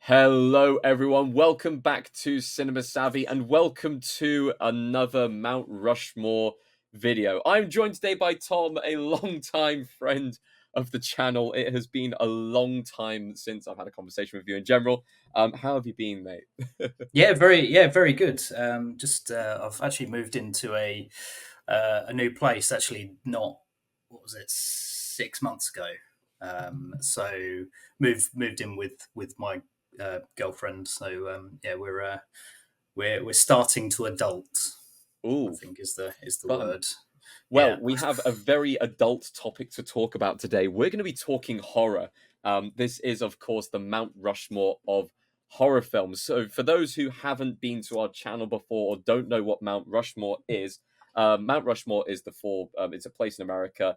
Hello, everyone. Welcome back to Cinema Savvy and welcome to another Mount Rushmore video. I'm joined today by Tom, a long-time friend of the channel. It has been a long time since I've had a conversation with you in general. How have you been, mate? Very good. I've actually moved into a new place. Actually, not what was it, 6 months ago. So moved in with my girlfriend. So we're starting to adult. I Ooh, think is the fun. word. Well, Yeah. we have a very adult topic to talk about today. We're going to be talking horror. This is, of course, the Mount Rushmore of horror films. So, for those who haven't been to our channel before or don't know what Mount Rushmore is, Mount Rushmore is it's a place in America.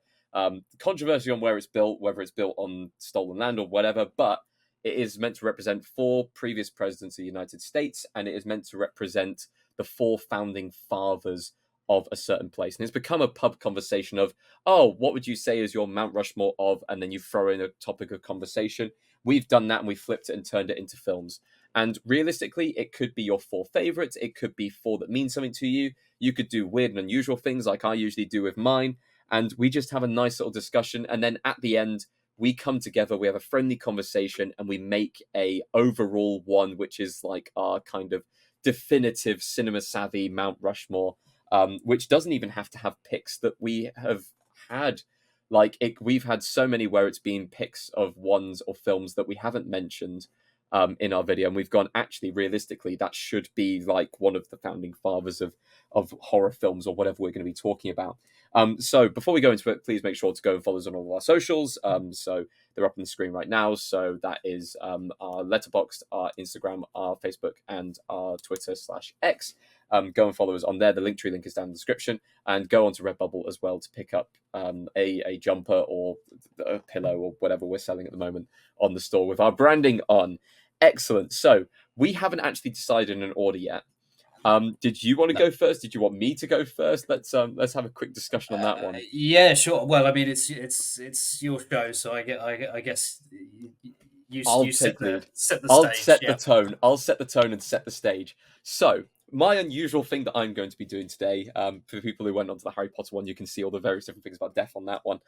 Controversy on where it's built, whether it's built on stolen land or whatever, but it is meant to represent four previous presidents of the United States, and it is meant to represent the four founding fathers of a certain place. And it's become a pub conversation of, oh, what would you say is your Mount Rushmore of? And then you throw in a topic of conversation. We've done that and we flipped it and turned it into films. And realistically, it could be your four favorites. It could be four that mean something to you. You could do weird and unusual things like I usually do with mine. And we just have a nice little discussion. And then at the end, we come together, we have a friendly conversation, and we make a overall one, which is like our kind of definitive cinema savvy Mount Rushmore, which doesn't even have to have picks that we have had. We've had so many where it's been picks of ones or films that we haven't mentioned in our video, and we've gone, actually, realistically, that should be like one of the founding fathers of horror films or whatever we're going to be talking about. So before we go into it, please make sure to go and follow us on all of our socials. So they're up on the screen right now. So that is our Letterboxd, our Instagram, our Facebook, and our Twitter/X. Go and follow us on there. The Linktree link is down in the description, and go onto Redbubble as well to pick up a jumper or a pillow or whatever we're selling at the moment on the store with our branding on. Excellent. So we haven't actually decided an order yet. Did you want to No. go first? Did you want me to go first? Let's have a quick discussion on that one. Yeah, sure. Well, I mean, it's your show, so I guess I'll you set take the lead. set the I'll stage. set the Yeah. tone. I'll set the tone and set the stage. So, my unusual thing that I'm going to be doing today, for people who went onto the Harry Potter one, you can see all the various different things about death on that one.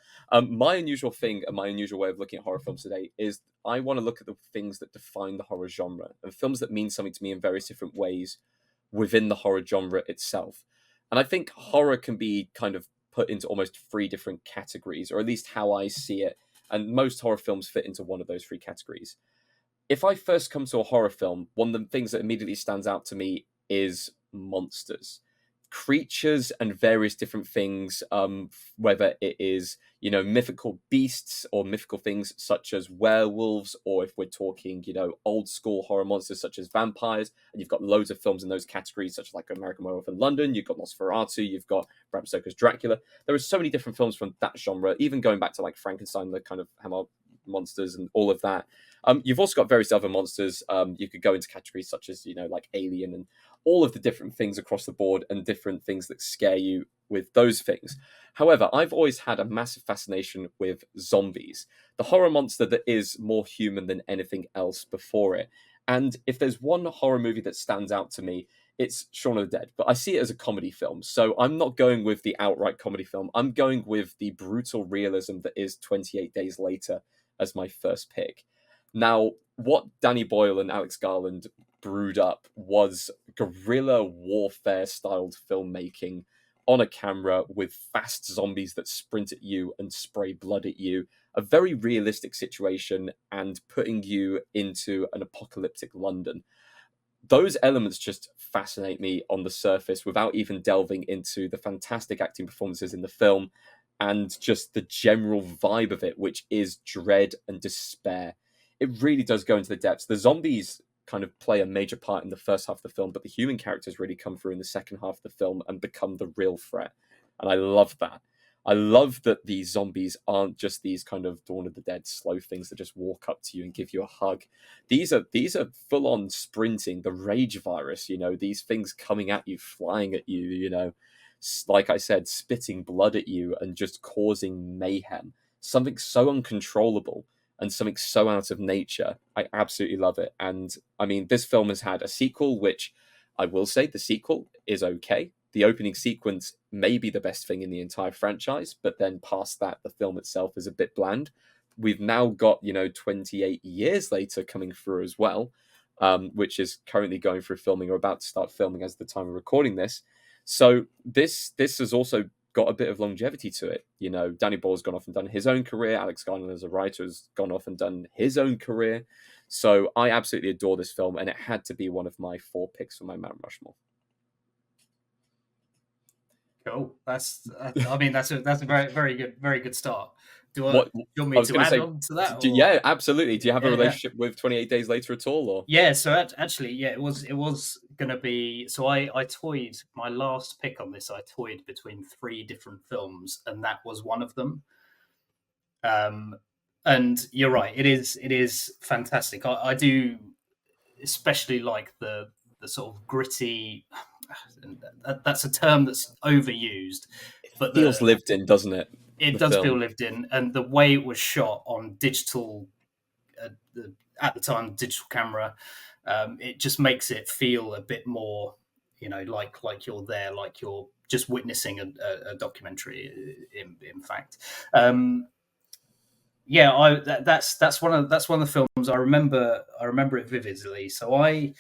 My unusual thing and my unusual way of looking at horror films today is I want to look at the things that define the horror genre and films that mean something to me in various different ways within the horror genre itself. And I think horror can be kind of put into almost three different categories, or at least how I see it. And most horror films fit into one of those three categories. If I first come to a horror film, one of the things that immediately stands out to me is monsters, creatures, and various different things. Whether it is mythical beasts or mythical things such as werewolves, or if we're talking old school horror monsters such as vampires, and you've got loads of films in those categories such as like American Werewolf in London. You've got Nosferatu. You've got Bram Stoker's Dracula. There are so many different films from that genre, even going back to like Frankenstein, the kind of Hammer monsters and all of that. You've also got various other monsters. You could go into categories such as, like Alien and all of the different things across the board and different things that scare you with those things. However, I've always had a massive fascination with zombies, the horror monster that is more human than anything else before it. And if there's one horror movie that stands out to me, it's Shaun of the Dead. But I see it as a comedy film. So I'm not going with the outright comedy film. I'm going with the brutal realism that is 28 Days Later as my first pick. Now, what Danny Boyle and Alex Garland brewed up was guerrilla warfare styled filmmaking on a camera with fast zombies that sprint at you and spray blood at you. A very realistic situation and putting you into an apocalyptic London. Those elements just fascinate me on the surface without even delving into the fantastic acting performances in the film and just the general vibe of it, which is dread and despair. It really does go into the depths. The zombies kind of play a major part in the first half of the film, but the human characters really come through in the second half of the film and become the real threat. And I love that. I love that these zombies aren't just these kind of Dawn of the Dead slow things that just walk up to you and give you a hug. These are full on sprinting, the rage virus, these things coming at you, flying at you, like I said, spitting blood at you and just causing mayhem. Something so uncontrollable. and something so out of nature. I absolutely love it. And I mean, this film has had a sequel, which I will say the sequel is okay. The opening sequence may be the best thing in the entire franchise, but then past that, the film itself is a bit bland. We've now got, 28 years later coming through as well, which is currently going through filming or about to start filming as the time of recording this. So this has also got a bit of longevity to it. Danny Boyle's gone off and done his own career. Alex Garland as a writer has gone off and done his own career. So I absolutely adore this film, and it had to be one of my 4 picks for my Mount Rushmore. Cool. That's a very good start. Do you want me I was to going to add say, on to that? yeah, absolutely. Do you have a Yeah. relationship with 28 Days Later at all? Or Yeah, so actually, yeah, it was going to be. So I toyed my last pick on this. I toyed between 3 different films, and that was one of them. And you're right. It is fantastic. I do especially like the sort of gritty. That's a term that's overused, but feels lived in, doesn't it? It does feel lived in, and the way it was shot on digital, at the time, digital camera, it just makes it feel a bit more, like you're there, like you're just witnessing a documentary. In fact, yeah, that's one of the films I remember. I remember it vividly. So I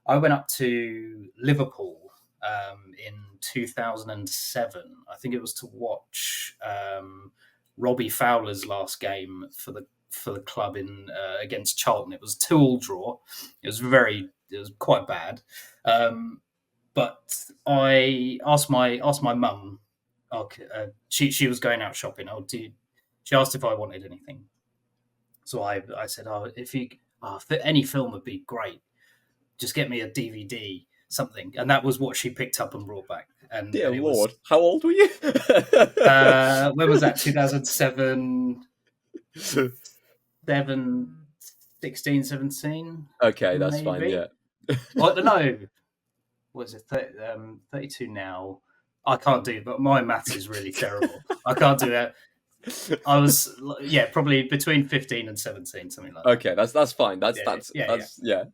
went up to Liverpool in 2007. I think it was to watch Robbie Fowler's last game for the club in against Charlton. It was a 2-2 draw. It was quite bad. But I asked my mum. She was going out shopping. She asked if I wanted anything. So I said, any film would be great. Just get me a DVD, something. And that was what she picked up and brought back. And dear Lord, how old were you? When was that? 2007, 16, 17? Okay, that's fine, yeah. I don't know. What is it? 32 now. I can't do it, but my maths is really terrible. I can't do that. I was, probably between 15 and 17, something like that. Okay, that's fine. That's yeah.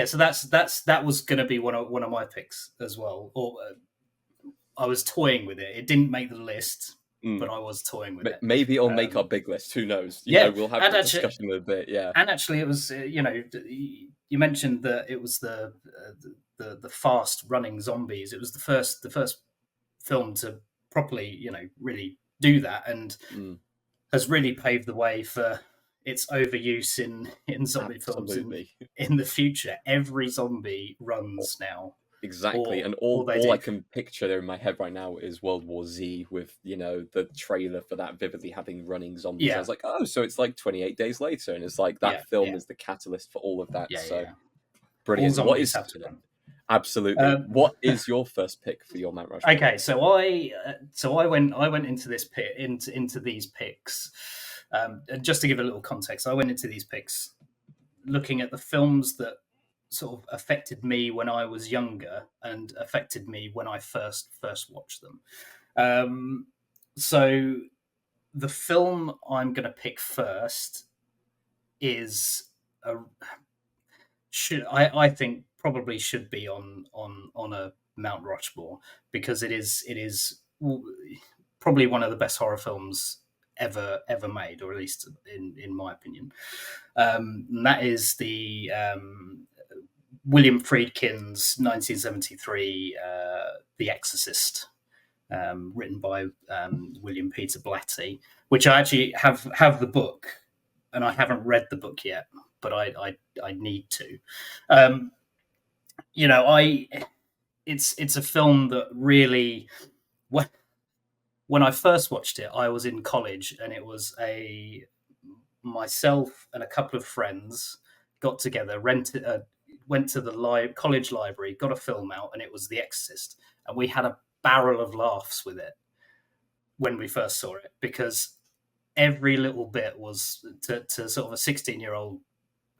So that was going to be one of my picks as well. Or I was toying with it. It didn't make the list, but I was toying with it. Maybe it'll make our big list. Who knows? We'll have a discussion in a bit. Yeah, and actually, it was you mentioned that it was the fast running zombies. It was the first film to properly, really do that, and has really paved the way for its overuse in zombie films in the future. Every zombie runs now. Exactly, and all I can picture there in my head right now is World War Z with the trailer for that vividly having running zombies. I was like, oh, so it's like 28 Days Later, and it's like that film is the catalyst for all of that. Brilliant. What is have to run? Absolutely. What is your first pick for your Mount Rushmore? Okay, so I went into this into these picks. And just to give a little context, I went into these picks looking at the films that sort of affected me when I was younger and affected me when I first watched them. So the film I'm going to pick first is I think probably should be on a Mount Rushmore, because it is probably one of the best horror films ever made, or at least in my opinion. And that is the William Friedkin's 1973 The Exorcist, written by William Peter Blatty, which I actually have the book, and I haven't read the book yet, but I need to. It's a film that really, when I first watched it, I was in college, and it was myself and a couple of friends got together, went to the college library, got a film out, and it was The Exorcist, and we had a barrel of laughs with it when we first saw it, because every little bit was to sort of a 16-year-old.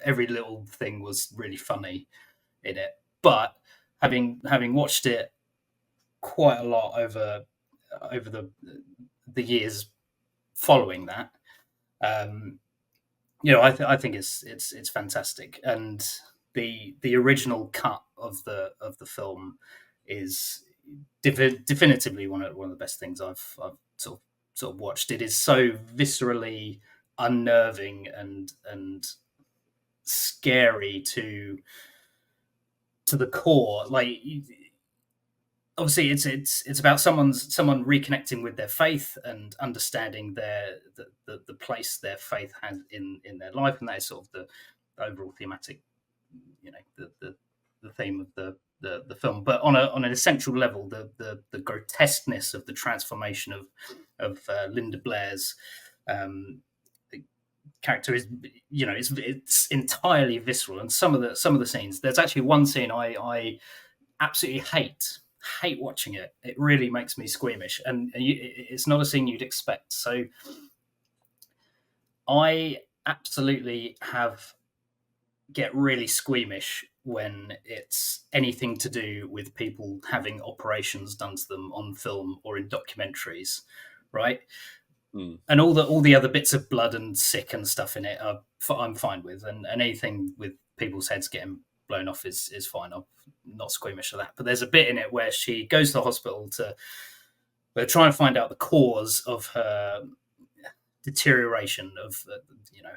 Every little thing was really funny in it. But having watched it quite a lot over the years following that, Um, I think it's fantastic, and the original cut of the film is definitively one of the best things I've sort of watched. It is so viscerally unnerving and scary to the core. Like, obviously, it's about someone reconnecting with their faith and understanding the place their faith has in their life, and that is sort of the overall thematic, the theme of the film. But on an essential level, the grotesqueness of the transformation of Linda Blair's um, character is, it's entirely visceral. And some of the scenes, there's actually one scene I absolutely hate watching it. It really makes me squeamish, and it's not a scene you'd expect. So I absolutely get really squeamish when it's anything to do with people having operations done to them on film or in documentaries, right? Mm. And all the other bits of blood and sick and stuff in it I'm fine with, and anything with people's heads getting blown off is fine. I'm not squeamish of that. But there's a bit in it where she goes to the hospital they're trying to find out the cause of her deterioration of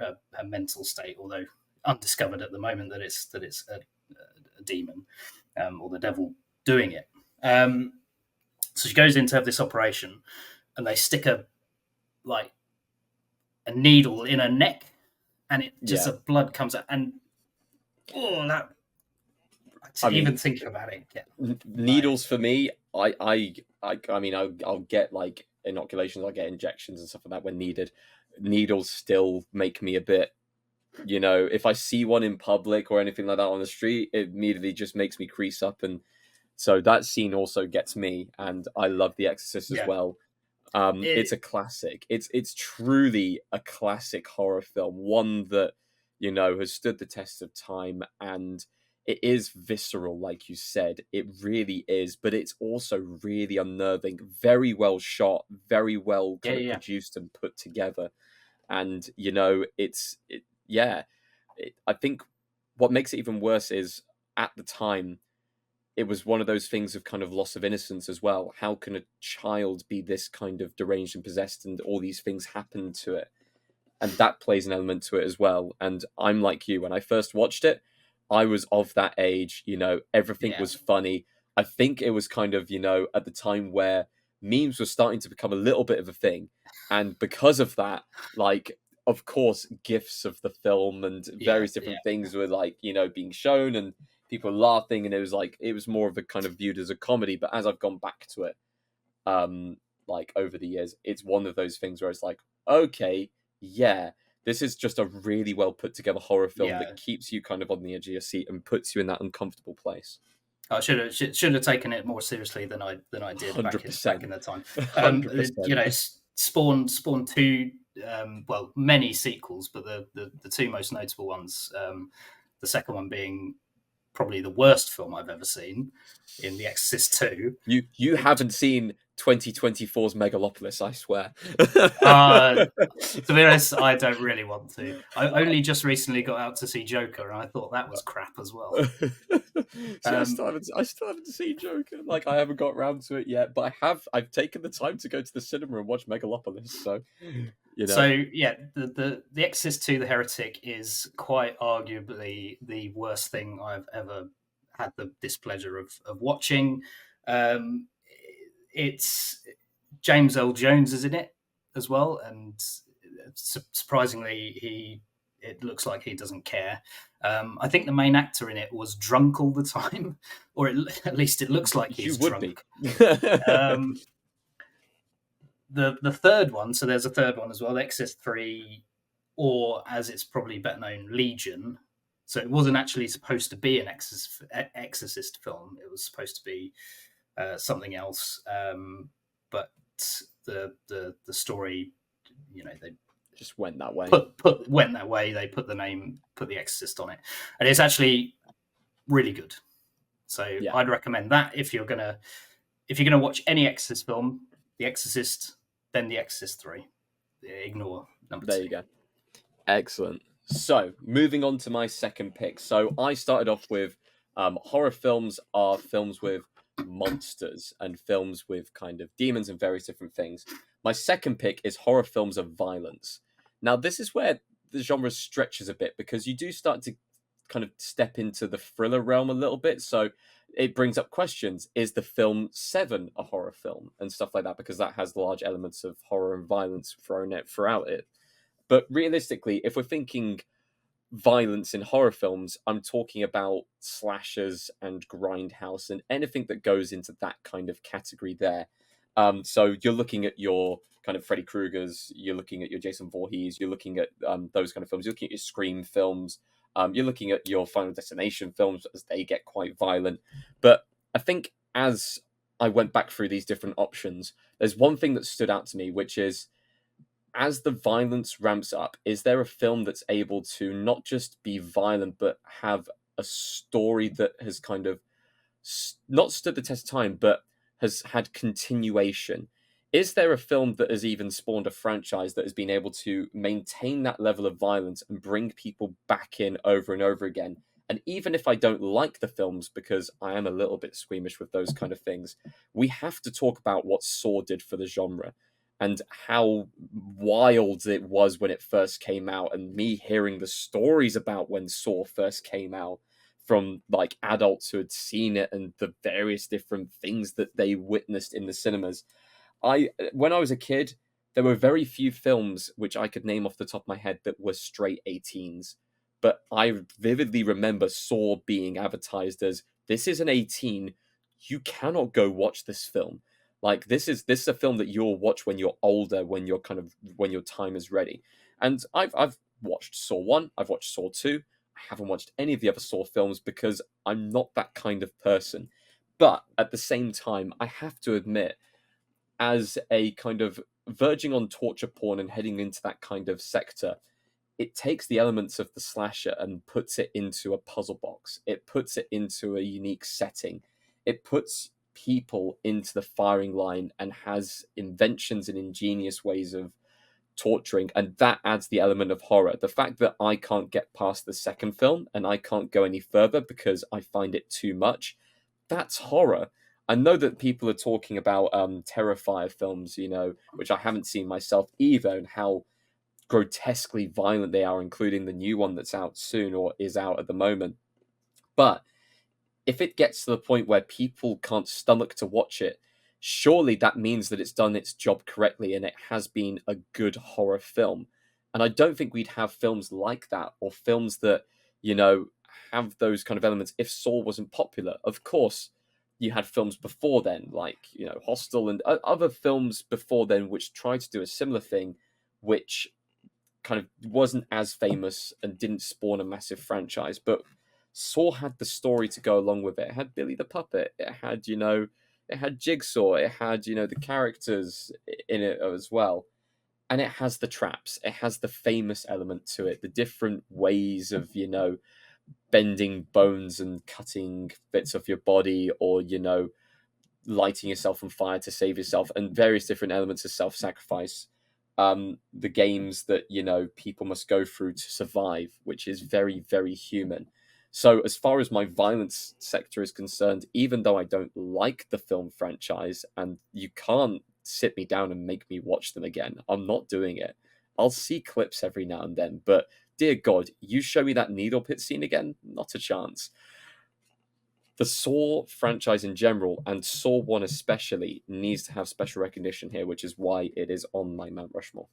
her mental state, although undiscovered at the moment that it's a demon, or the devil doing it. So she goes in to have this operation, and they stick a needle in her neck, and it just Yeah. the blood comes out, and that even thinking about it, needles for me, I mean, I'll get like inoculations, I'll get injections and stuff like that when needed. Needles still make me a bit, if I see one in public or anything like that on the street, it immediately just makes me crease up. And so that scene also gets me. And I love The Exorcist as yeah. well. It's a classic. It's truly a classic horror film, one that has stood the test of time, and it is visceral, like you said. It really is, but it's also really unnerving. Very well shot, very well kind of produced and put together, and I think what makes it even worse is at the time it was one of those things of kind of loss of innocence as well. How can a child be this kind of deranged and possessed and all these things happen to it? And that plays an element to it as well. And I'm like you, when I first watched it, I was of that age, everything was funny. I think it was kind of, at the time where memes were starting to become a little bit of a thing. And because of that, like, of course, gifs of the film and various different things were like, being shown and people laughing, and it was more of a kind of viewed as a comedy. But as I've gone back to it, like over the years, it's one of those things where it's like, okay, yeah, this is just a really well put together horror film that keeps you kind of on the edge of your seat and puts you in that uncomfortable place. I should have taken it more seriously than I did 100%. back in the time. 100%. Spawn 2, many sequels, but the two most notable ones, the second one being probably the worst film I've ever seen, in The Exorcist 2. You haven't seen 2024's Megalopolis, I swear. To be honest, I don't really want to. I only just recently got out to see Joker, and I thought that was crap as well. See, I still haven't seen Joker. Like, I haven't got around to it yet, but I've taken the time to go to the cinema and watch Megalopolis. So, So yeah, the Exorcist 2, The Heretic, is quite arguably the worst thing I've ever had the displeasure of watching. It's James Earl Jones is in it as well, and surprisingly, it looks like he doesn't care. I think the main actor in it was drunk all the time, or at least it looks like he's drunk. The third one, so there's a third one as well, Exorcist 3, or as it's probably better known, Legion. So it wasn't actually supposed to be an Exorcist film. It was supposed to be something else. But the story, they just went that way. Went that way. They put The Exorcist on it, and it's actually really good. So I'd recommend that if you're gonna watch any Exorcist film, The Exorcist, then The Exorcist 3. Ignore number There 2. you go. Excellent. So, moving on to my second pick. So, I started off with horror films are films with monsters and films with kind of demons and various different things. My second pick is horror films of violence. Now, this is where the genre stretches a bit because you do start to kind of step into the thriller realm a little bit. So, it brings up questions. Is the film Seven a horror film and stuff like that? Because that has large elements of horror and violence throughout it. But realistically, if we're thinking violence in horror films, I'm talking about slashers and grindhouse and anything that goes into that kind of category there. So you're looking at your kind of Freddy Krueger's, you're looking at your Jason Voorhees, you're looking at those kind of films, you're looking at your Scream films, you're looking at your Final Destination films as they get quite violent. But I think as I went back through these different options, there's one thing that stood out to me, which is as the violence ramps up, is there a film that's able to not just be violent but have a story that has kind of not stood the test of time but has had continuation? Is there a film that has even spawned a franchise that has been able to maintain that level of violence and bring people back in over and over again? And even if I don't like the films, because I am a little bit squeamish with those kind of things, we have to talk about what Saw did for the genre and how wild it was when it first came out, and me hearing the stories about when Saw first came out from like adults who had seen it and the various different things that they witnessed in the cinemas. I When I was a kid, there were very few films which I could name off the top of my head that were straight 18s. But I vividly remember Saw being advertised as this is an 18. You cannot go watch this film. Like this is a film that you'll watch when you're older, when your time is ready. And I've watched Saw 1, I've watched Saw 2. I haven't watched any of the other Saw films because I'm not that kind of person. But at the same time, I have to admit, as a kind of verging on torture porn and heading into that kind of sector, it takes the elements of the slasher and puts it into a puzzle box. It puts it into a unique setting. It puts people into the firing line and has inventions and ingenious ways of torturing, and that adds the element of horror. The fact that I can't get past the second film and I can't go any further because I find it too much, that's horror. I know that people are talking about Terrifier films, which I haven't seen myself either, and how grotesquely violent they are, including the new one that's out soon or is out at the moment. But if it gets to the point where people can't stomach to watch it, surely that means that it's done its job correctly and it has been a good horror film. And I don't think we'd have films like that or films that, you know, have those kind of elements if Saw wasn't popular. Of course, you had films before then, like, Hostel and other films before then, which tried to do a similar thing, which kind of wasn't as famous and didn't spawn a massive franchise. But Saw had the story to go along with it. It had Billy the Puppet. It had Jigsaw. It had, the characters in it as well. And it has the traps. It has the famous element to it. The different ways of, bending bones and cutting bits of your body, or, lighting yourself on fire to save yourself, and various different elements of self-sacrifice. The games that, people must go through to survive, which is very, very human. So as far as my violence sector is concerned, even though I don't like the film franchise and you can't sit me down and make me watch them again, I'm not doing it. I'll see clips every now and then, but dear God, you show me that needle pit scene again, not a chance. The Saw franchise in general, and Saw 1 especially, needs to have special recognition here, which is why it is on my Mount Rushmore.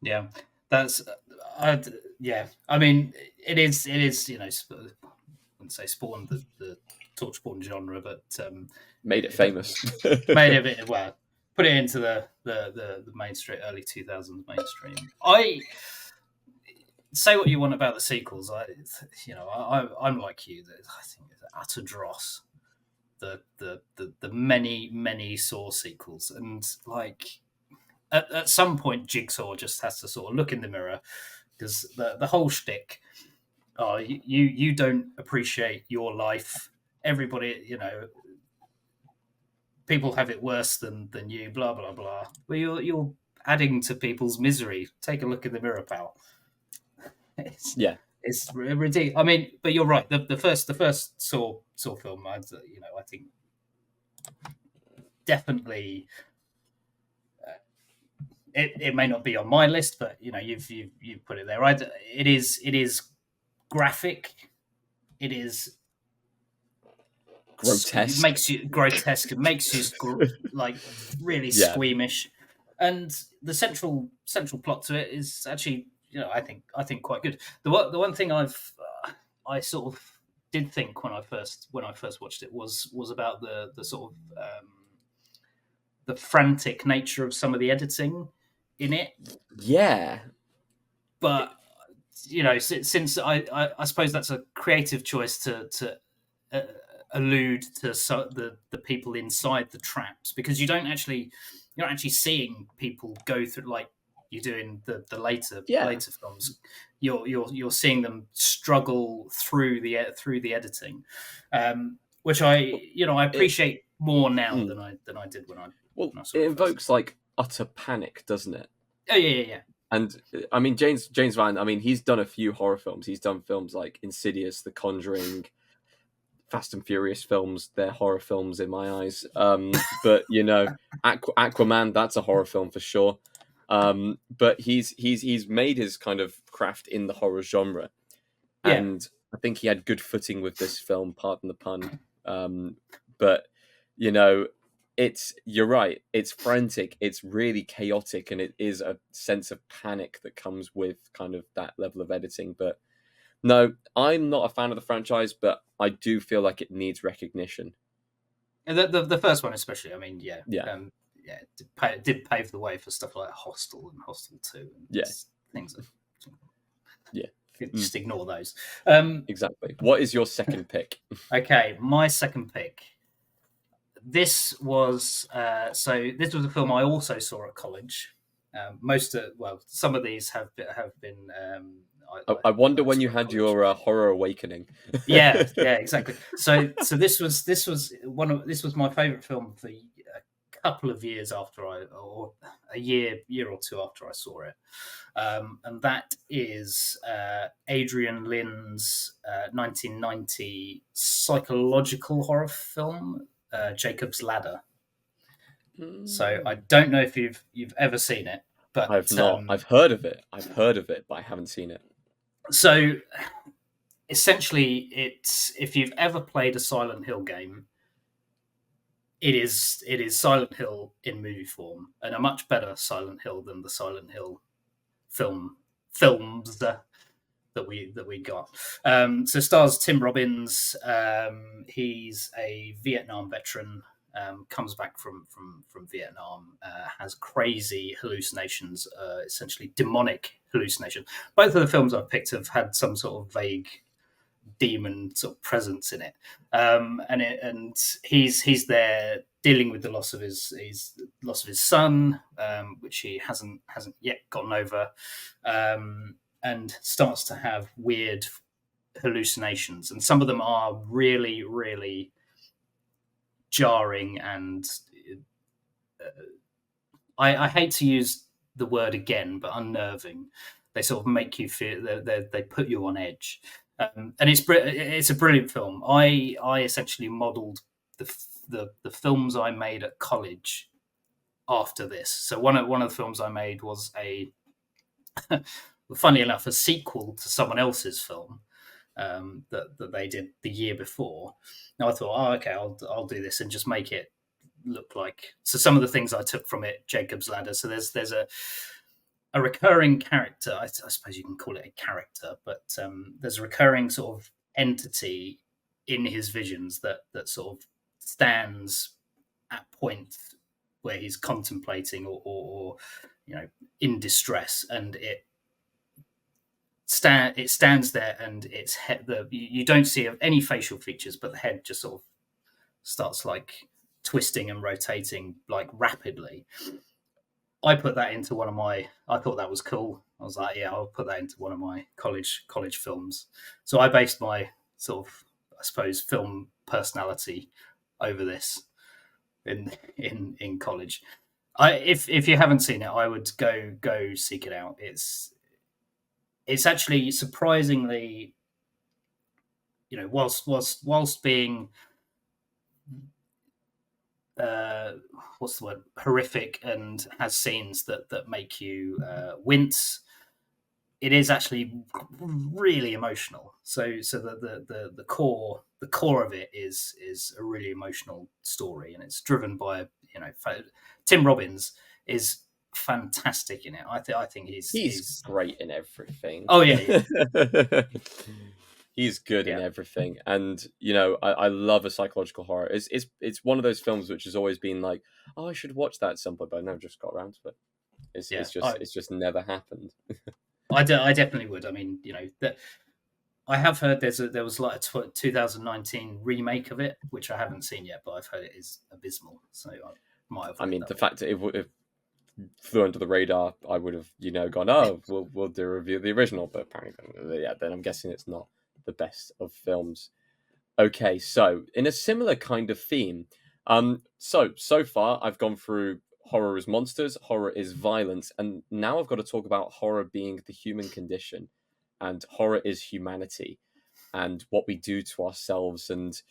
Yeah, that's yeah. I mean, it is. I wouldn't say spawned the torture porn genre, but Made it famous. made it a bit, well, put it into the mainstream, early 2000s mainstream. I say what you want about the sequels. I'm like you. I think it's utter dross. The many Saw sequels, and like at some point, Jigsaw just has to sort of look in the mirror, because the whole shtick. Oh, you don't appreciate your life. Everybody, people have it worse than you. Blah blah blah. Well, you're adding to people's misery. Take a look in the mirror, pal. It's, Yeah, it's ridiculous. I mean, but you're right. The first Saw film, I think definitely it may not be on my list, but you've put it there. It is graphic. It is it grotesque. makes you grotesque. It makes you like really Yeah, squeamish, and the central plot to it is actually I think quite good. The one thing I sort of did think when I first watched it was about the sort of the frantic nature of some of the editing in it, yeah, but since I suppose that's a creative choice to uh, allude to the people inside the traps, because you're not actually seeing people go through like you do in the yeah. later films. You're seeing them struggle through the editing, which I It appreciate more now mm, than I did well, when I saw it it first. invokes like utter panic, doesn't it? Oh yeah. And I mean, James Van. I mean, he's done a few horror films. He's done films like Insidious, The Conjuring, Fast and Furious films. They're horror films in my eyes. But Aquaman, that's a horror film for sure. But he's made his kind of craft in the horror genre, Yeah. and I think he had good footing with this film. Pardon the pun. But you know, you're right. It's frantic. It's really chaotic, and it is a sense of panic that comes with kind of that level of editing. But no, I'm not a fan of the franchise, but I do feel like it needs recognition. And the first one especially. I mean, Yeah, it did pave the way for stuff like Hostel and Hostel 2 and yeah, things that yeah. Mm, just ignore those. Um, exactly. What is your second pick? okay, my second pick. This was a film I also saw at college. Some of these have been. I wonder I when saw you at had college. your horror awakening. Yeah, exactly. So this was my favorite film for a couple of years or a year or two after I saw it, and that is Adrian Lynn's 1990 psychological horror film, Jacob's Ladder. So I Mm. don't know if you've ever seen it, I've but not. I've heard of it. I've heard of it, but I haven't seen it. so essentially, it's if you've ever played a Silent Hill game, it is Silent Hill in movie form, and a much better Silent Hill than the Silent Hill films that we got. So stars Tim Robbins. He's a Vietnam veteran. Comes back from Vietnam, has crazy hallucinations, essentially demonic hallucinations. Both of the films I've picked have had some sort of vague demon sort of presence in it, and he's there dealing with the loss of his son, which he hasn't yet gotten over, and starts to have weird hallucinations, and some of them are really really jarring, and I hate to use the word again, but unnerving. They sort of make you feel they put you on edge, and it's a brilliant film. I essentially modelled the films I made at college after this. So one of the films I made was funny enough, a sequel to someone else's film that they did the year before. Now I thought, oh, okay, I'll do this and just make it look like. So some of the things I took from it, Jacob's Ladder. So there's a recurring character. I suppose you can call it a character, but there's a recurring sort of entity in his visions that sort of stands at points where he's contemplating or in distress, and it stands there, and its head. You don't see any facial features, but the head just sort of starts like twisting and rotating like rapidly. I put that into one of my. I thought that was cool. I was like, yeah, I'll put that into one of my college films. So I based my sort of, I suppose, film personality over this in college. If you haven't seen it, I would go seek it out. It's actually surprisingly, whilst being uh, what's the word, horrific, and has scenes that make you wince. It is actually really emotional. So the core of it is a really emotional story, and it's driven by Tim Robbins is fantastic in it. I think He's he's great in everything. oh yeah, yeah, He's good in yeah, everything, and I love a psychological horror. It's one of those films which has always been like, oh, I should watch that at some point, but I never just got around to it. It's yeah. it's just it's just never happened. I definitely would. I mean, that I have heard there was like a 2019 remake of it, which I haven't seen yet, but I've heard it is abysmal. So I might I avoid mean, that the one. fact that it flew under the radar, I would have gone, oh, we'll do a review of the original, but apparently, yeah. Then I'm guessing it's not the best of films. Okay, so in a similar kind of theme, so far I've gone through horror is monsters, horror is violence, and now I've got to talk about horror being the human condition, and horror is humanity, and what we do to ourselves, and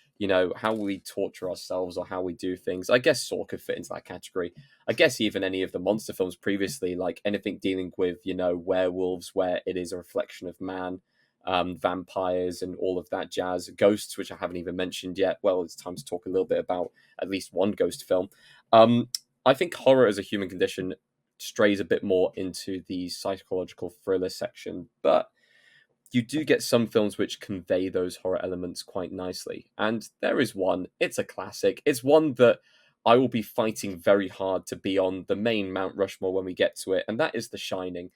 how we torture ourselves or how we do things. I guess Saw could fit into that category. I guess even any of the monster films previously, like anything dealing with werewolves, where it is a reflection of man, vampires, and all of that jazz. Ghosts, which I haven't even mentioned yet. Well, it's time to talk a little bit about at least one ghost film. I think horror as a human condition strays a bit more into the psychological thriller section, but you do get some films which convey those horror elements quite nicely. And there is one, it's a classic. It's one that I will be fighting very hard to be on the main Mount Rushmore when we get to it, and that is The Shining.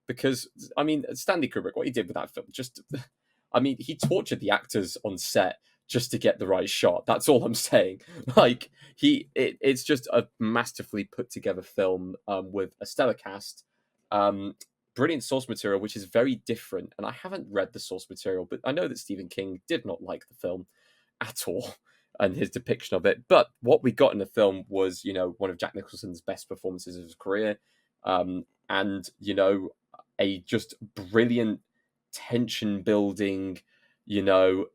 Because, I mean, Stanley Kubrick, what he did with that film, just, I mean, he tortured the actors on set just to get the right shot. That's all I'm saying. Like, it's just a masterfully put together film with a stellar cast. Um, Brilliant source material, which is very different. And I haven't read the source material, but I know that Stephen King did not like the film at all and his depiction of it. But what we got in the film was, one of Jack Nicholson's best performances of his career. And, a just brilliant tension building, you know,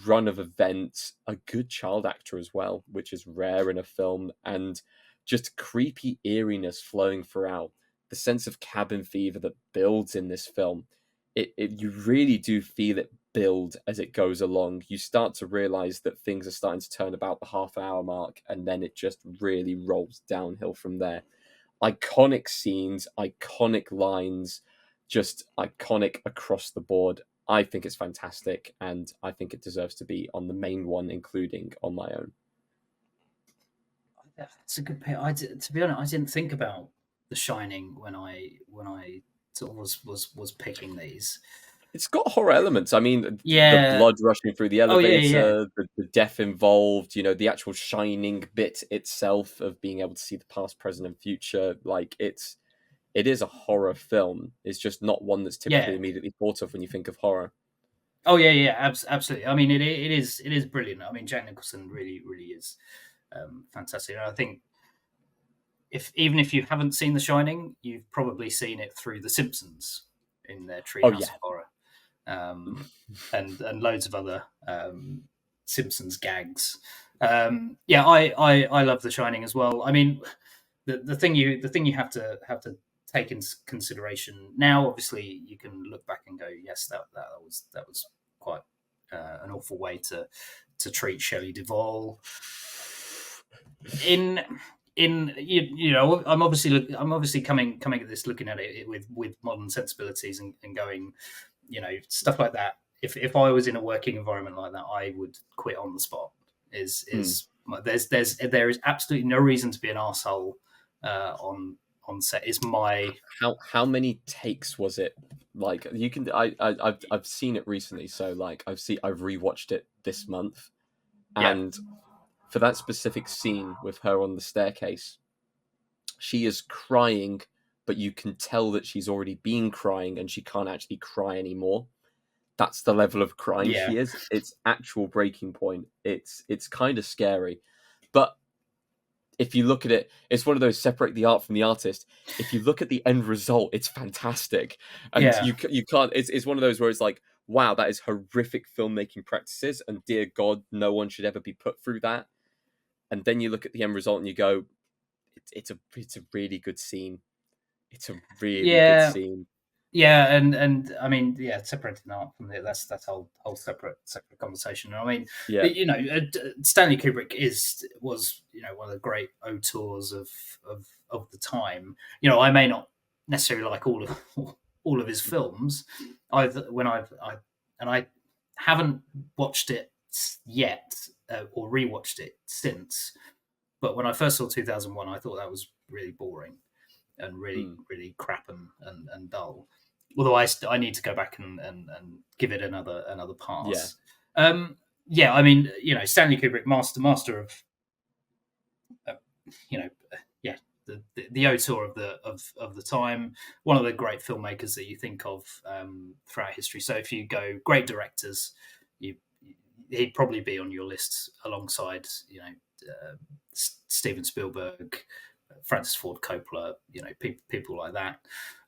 run of events, a good child actor as well, which is rare in a film, and just creepy eeriness flowing throughout the sense of cabin fever that builds in this film. You really do feel it build as it goes along. You start to realize that things are starting to turn about the half-hour mark, and then it just really rolls downhill from there. Iconic scenes, iconic lines, just iconic across the board. I think it's fantastic, and I think it deserves to be on the main one, including on my own. That's a good pick. To be honest, I didn't think about The Shining when I sort of was picking these. It's got horror elements. I mean, the Yeah. blood rushing through the Oh yeah, yeah, yeah. elevator, the death involved, the actual shining bit itself of being able to see the past, present, and future. Like it is a horror film. It's just not one that's typically Yeah. immediately thought of when you think of horror. Oh yeah, yeah. Absolutely. I mean, it is brilliant. I mean, Jack Nicholson really is fantastic. And I think even if you haven't seen The Shining, you've probably seen it through The Simpsons in their Oh Treehouse yeah. of Horror, and loads of other Simpsons gags. Yeah, I love The Shining as well. I mean, the thing you have to take into consideration now. Obviously, you can look back and go, yes, that was quite an awful way to treat Shelley Duvall. In I'm obviously coming at this looking at it with modern sensibilities, and going, stuff like that. If I was in a working environment like that, I would quit on the spot. Is Hmm. is there is absolutely no reason to be an arsehole on set. Is my How many takes was it? Like you can I've seen it recently, so like I've rewatched it this month, Yeah, and for that specific scene with her on the staircase, she is crying, but you can tell that she's already been crying and she can't actually cry anymore. That's the level of crying yeah, she is. It's actual breaking point. It's kind of scary, but if you look at it, it's one of those separate the art from the artist. If you look at the end result, it's fantastic, and Yeah, you can't. It's one of those where it's like, wow, that is horrific filmmaking practices, and dear God, no one should ever be put through that. And then you look at the end result and you go, it's a really good scene. It's a really good yeah, scene. yeah, and I mean, yeah, separating art from the that's whole separate conversation. I mean, Yeah. Stanley Kubrick was one of the great auteurs of the time. I may not necessarily like all of all of his films. I haven't watched it yet or rewatched it since. But when I first saw 2001, I thought that was really boring and really, Mm. really crap and dull. Although I need to go back and give it another Yeah. pass. Yeah, I mean, Stanley Kubrick, master of, uh, you know, yeah, the auteur of the time, one of the great filmmakers that you think of throughout history. So if you go great directors, you he'd probably be on your list alongside Steven Spielberg, Francis Ford Coppola, people like that.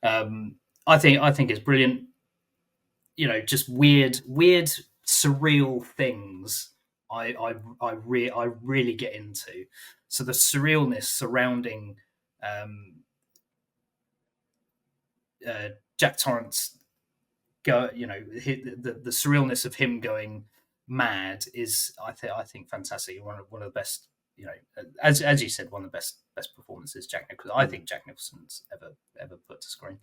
I think it's brilliant. Just weird, surreal things. I really get into. So the surrealness surrounding Jack Torrance, the surrealness of him going mad is I think fantastic. One of the best, as you said, one of the best performances Jack Nicholson. I think Jack Nicholson's ever put to screen.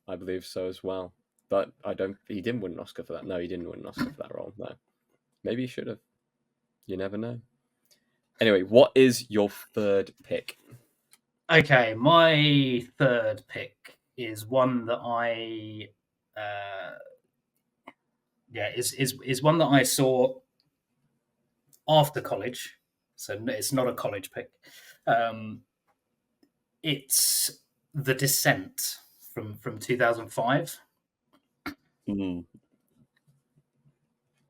I believe so as well. But I don't. He didn't win an Oscar for that. No, he didn't win an Oscar for that role. No, maybe he should have. You never know. Anyway, what is your third pick? Okay, my third pick is one that uh, is one that I saw after college, so it's not a college pick. Um, it's The Descent from 2005. Mm.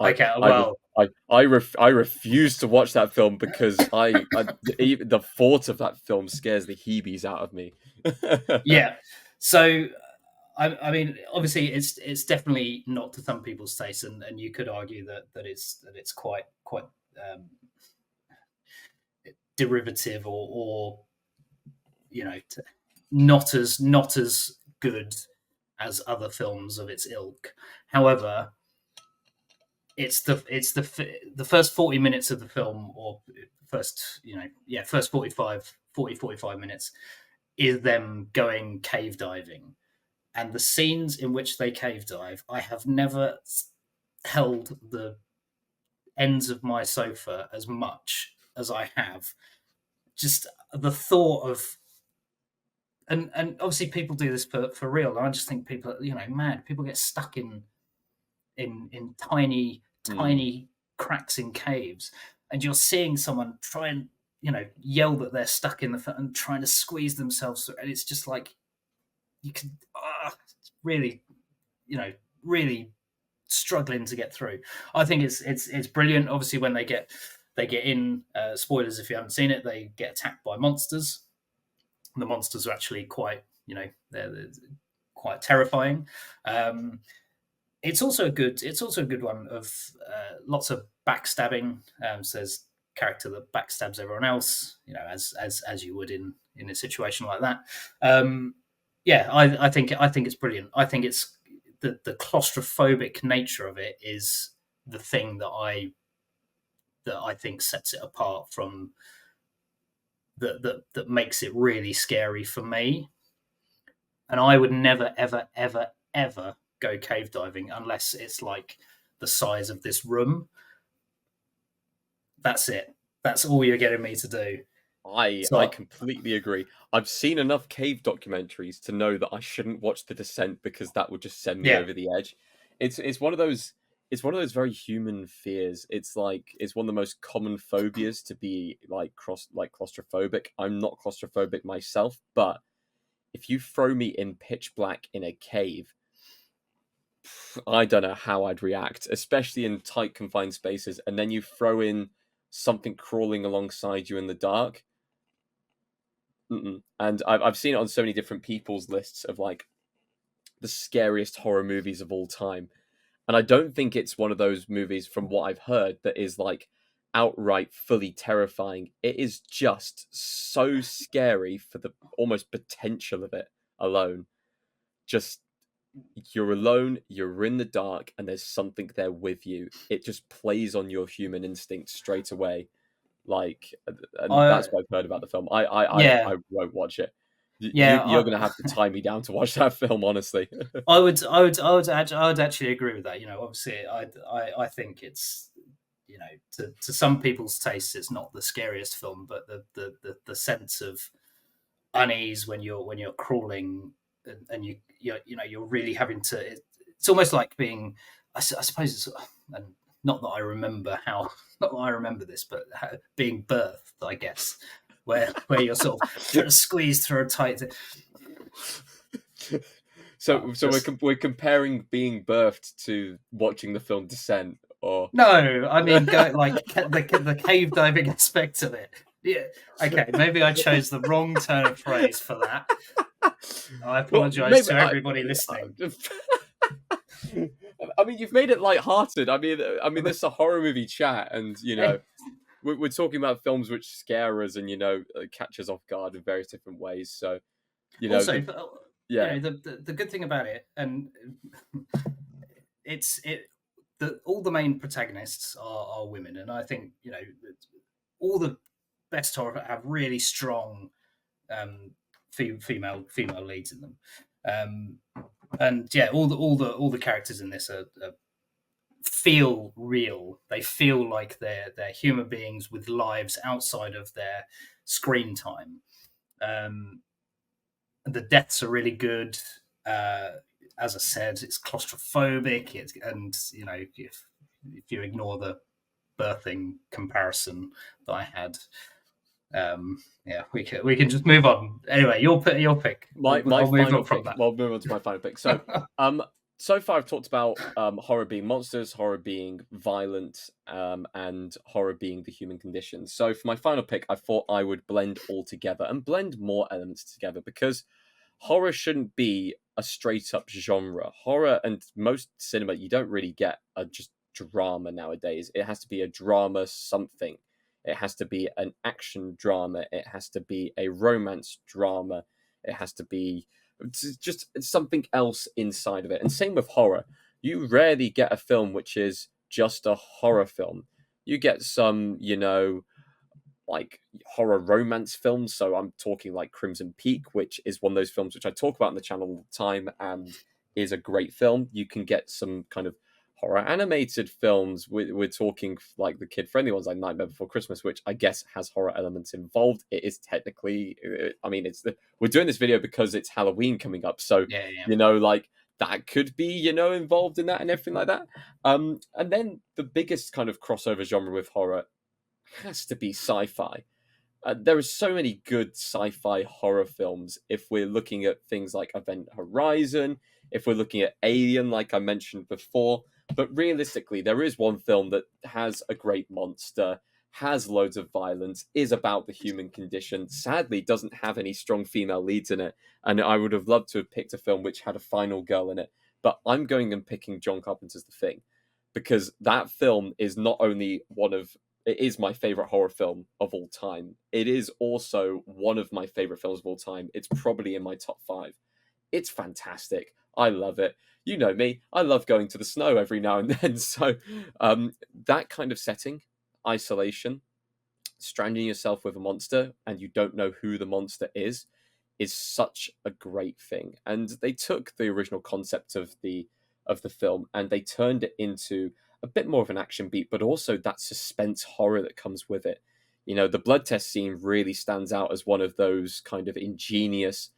I Okay, I re- well, I refuse to watch that film because even the thought of that film scares the heebies out of me. yeah. So I mean, obviously, it's definitely not to some people's taste, and you could argue that it's quite um, derivative or not as good as other films of its ilk. However, it's the first 40 minutes of the film, or first 45 minutes is them going cave diving, and the scenes in which they cave dive, I have never held the ends of my sofa as much as I have. Just the thought of, and obviously people do this for real. And I just think people are, mad. People get stuck in tiny Mm. tiny cracks in caves, and you're seeing someone try and yell that they're stuck in the and trying to squeeze themselves through, and it's just like you can really really struggling to get through. I think it's brilliant. Obviously, when they get in, spoilers if you haven't seen it, they get attacked by monsters. The monsters are actually quite, they're quite terrifying. Um, it's also a good one of lots of backstabbing. So there's character that backstabs everyone else, as you would in a situation like that. Yeah, I think it's brilliant. I think it's the claustrophobic nature of it is the thing that I think sets it apart from that makes it really scary for me. And I would never, ever, ever, ever go cave diving unless it's like the size of this room. That's it. That's all you're getting me to do. I So completely agree. I've seen enough cave documentaries to know that I shouldn't watch The Descent because that would just send me yeah, over the edge. It's one of those very human fears. It's like it's one of the most common phobias to be like claustrophobic. I'm not claustrophobic myself, but if you throw me in pitch black in a cave, I don't know how I'd react, especially in tight confined spaces, and then you throw in something crawling alongside you in the dark. Mm-mm. And I've seen it on so many different people's lists of like the scariest horror movies of all time. And I don't think it's one of those movies, from what I've heard, that is like outright fully terrifying. It is just so scary for the almost potential of it alone. Just you're alone, you're in the dark, and there's something there with you. It just plays on your human instinct straight away. Like, and I that's what I've heard about the film. I Yeah, won't watch it. yeah. You're gonna have to tie me down to watch that film, honestly. I would actually agree with that. Obviously, I think it's, to some people's tastes, it's not the scariest film, but the sense of unease when you're crawling, and you're really having to. It's almost like being. I suppose it's, and not that I remember how, not that I remember this, but being birthed, I guess, where you're sort of trying to squeeze through a tight. So Just we're comparing being birthed to watching the film Descent, or No, I mean, go like the cave diving aspect of it. Yeah. Okay, maybe I chose the wrong turn of phrase for that. I well, apologise maybe to everybody listening. I mean, you've made it light-hearted. I mean, this is a horror movie chat, and we're talking about films which scare us and catch us off guard in various different ways. So Also, yeah, the good thing about it, and all the main protagonists are women, and I think all the best horror have really strong female leads in them, and yeah, all the characters in this feel real. They feel like they're human beings with lives outside of their screen time. The deaths are really good. As I said, it's claustrophobic. And if you ignore the birthing comparison that I had, yeah, we can just move on. Anyway, your pick. my I'll move final on from pick. that. Well, move on to my final pick. So, so far I've talked about horror being monsters, horror being violent, and horror being the human condition. So for my final pick, I thought I would blend all together and blend more elements together, because horror shouldn't be a straight up genre. Horror and most cinema, you don't really get a just drama nowadays. It has to be a drama something. It has to be an action drama. It has to be a romance drama. It has to be just something else inside of it. And same with horror. You rarely get a film which is just a horror film. You get some, like horror romance films. So I'm talking like Crimson Peak, which is one of those films which I talk about on the channel all the time and is a great film. You can get some kind of horror animated films. We're talking like the kid friendly ones like Nightmare Before Christmas, which I guess has horror elements involved. It is technically, I mean, we're doing this video because it's Halloween coming up. So, Yeah, yeah. like that could be, involved in that and everything like that. And then the biggest kind of crossover genre with horror has to be sci-fi. There are so many good sci-fi horror films. If we're looking at things like Event Horizon, if we're looking at Alien, like I mentioned before, but realistically, there is one film that has a great monster, has loads of violence, is about the human condition. Sadly, doesn't have any strong female leads in it, and I would have loved to have picked a film which had a final girl in it. But I'm going and picking John Carpenter's The Thing, because that film is not only it is my favorite horror film of all time. It is also one of my favorite films of all time. It's probably in my top 5. It's fantastic. I love it. You know me. I love going to the snow every now and then. So that kind of setting, isolation, stranding yourself with a monster, and you don't know who the monster is such a great thing. And they took the original concept of the film and they turned it into a bit more of an action beat, but also that suspense horror that comes with it. The blood test scene really stands out as one of those kind of ingenious,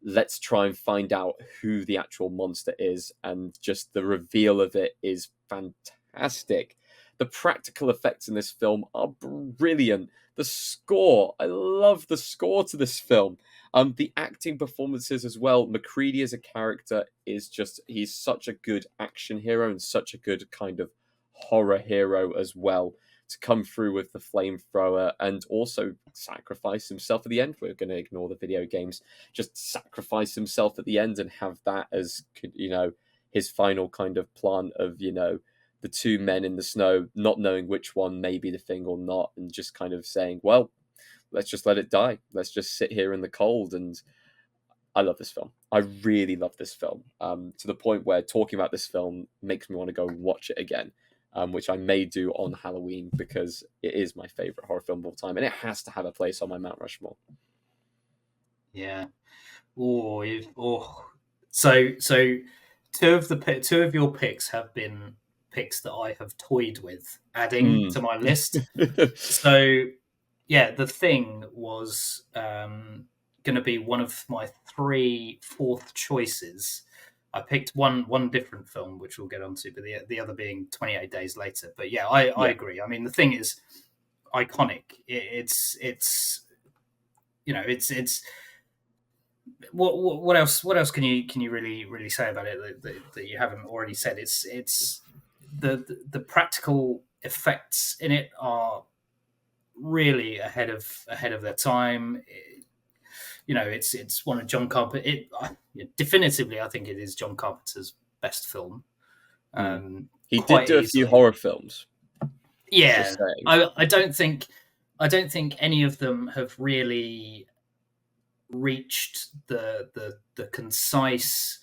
let's try and find out who the actual monster is, and just the reveal of it is fantastic. The practical effects in this film are brilliant. The score, I love the score to this film. The acting performances as well. McCready as a character he's such a good action hero and such a good kind of horror hero as well. to come through with the flamethrower and also sacrifice himself at the end. We're going to ignore the video games, just sacrifice himself at the end and have that as, his final kind of plan of, the two men in the snow, not knowing which one may be the thing or not, and just kind of saying, well, let's just let it die. Let's just sit here in the cold. And I love this film. I really love this film, to the point where talking about this film makes me want to go and watch it again, which I may do on Halloween because it is my favorite horror film of all time, and it has to have a place on my Mount Rushmore. Yeah. So two of your picks have been picks that I have toyed with adding to my list. So yeah, The Thing was going to be one of my 3 fourth choices. I picked one different film, which we'll get onto, but the other being 28 Days Later. But yeah, I agree. I mean, The Thing is iconic. It's what else can you really say about it that you haven't already said? It's the practical effects in it are really ahead of their time. It's one of John Carpenter. Definitively, I think it is John Carpenter's best film. He did do a few horror films. Yeah, I don't think any of them have really reached the concise,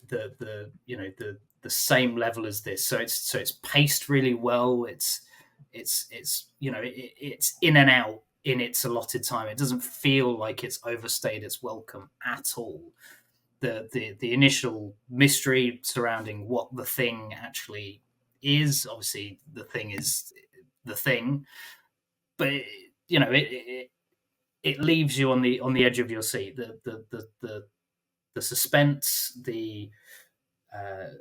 the same level as this. So it's paced really well. It's in and out in its allotted time. It doesn't feel like it's overstayed its welcome at all. The initial mystery surrounding what the thing actually is, obviously the thing is the thing, but it leaves you on the edge of your seat. The suspense,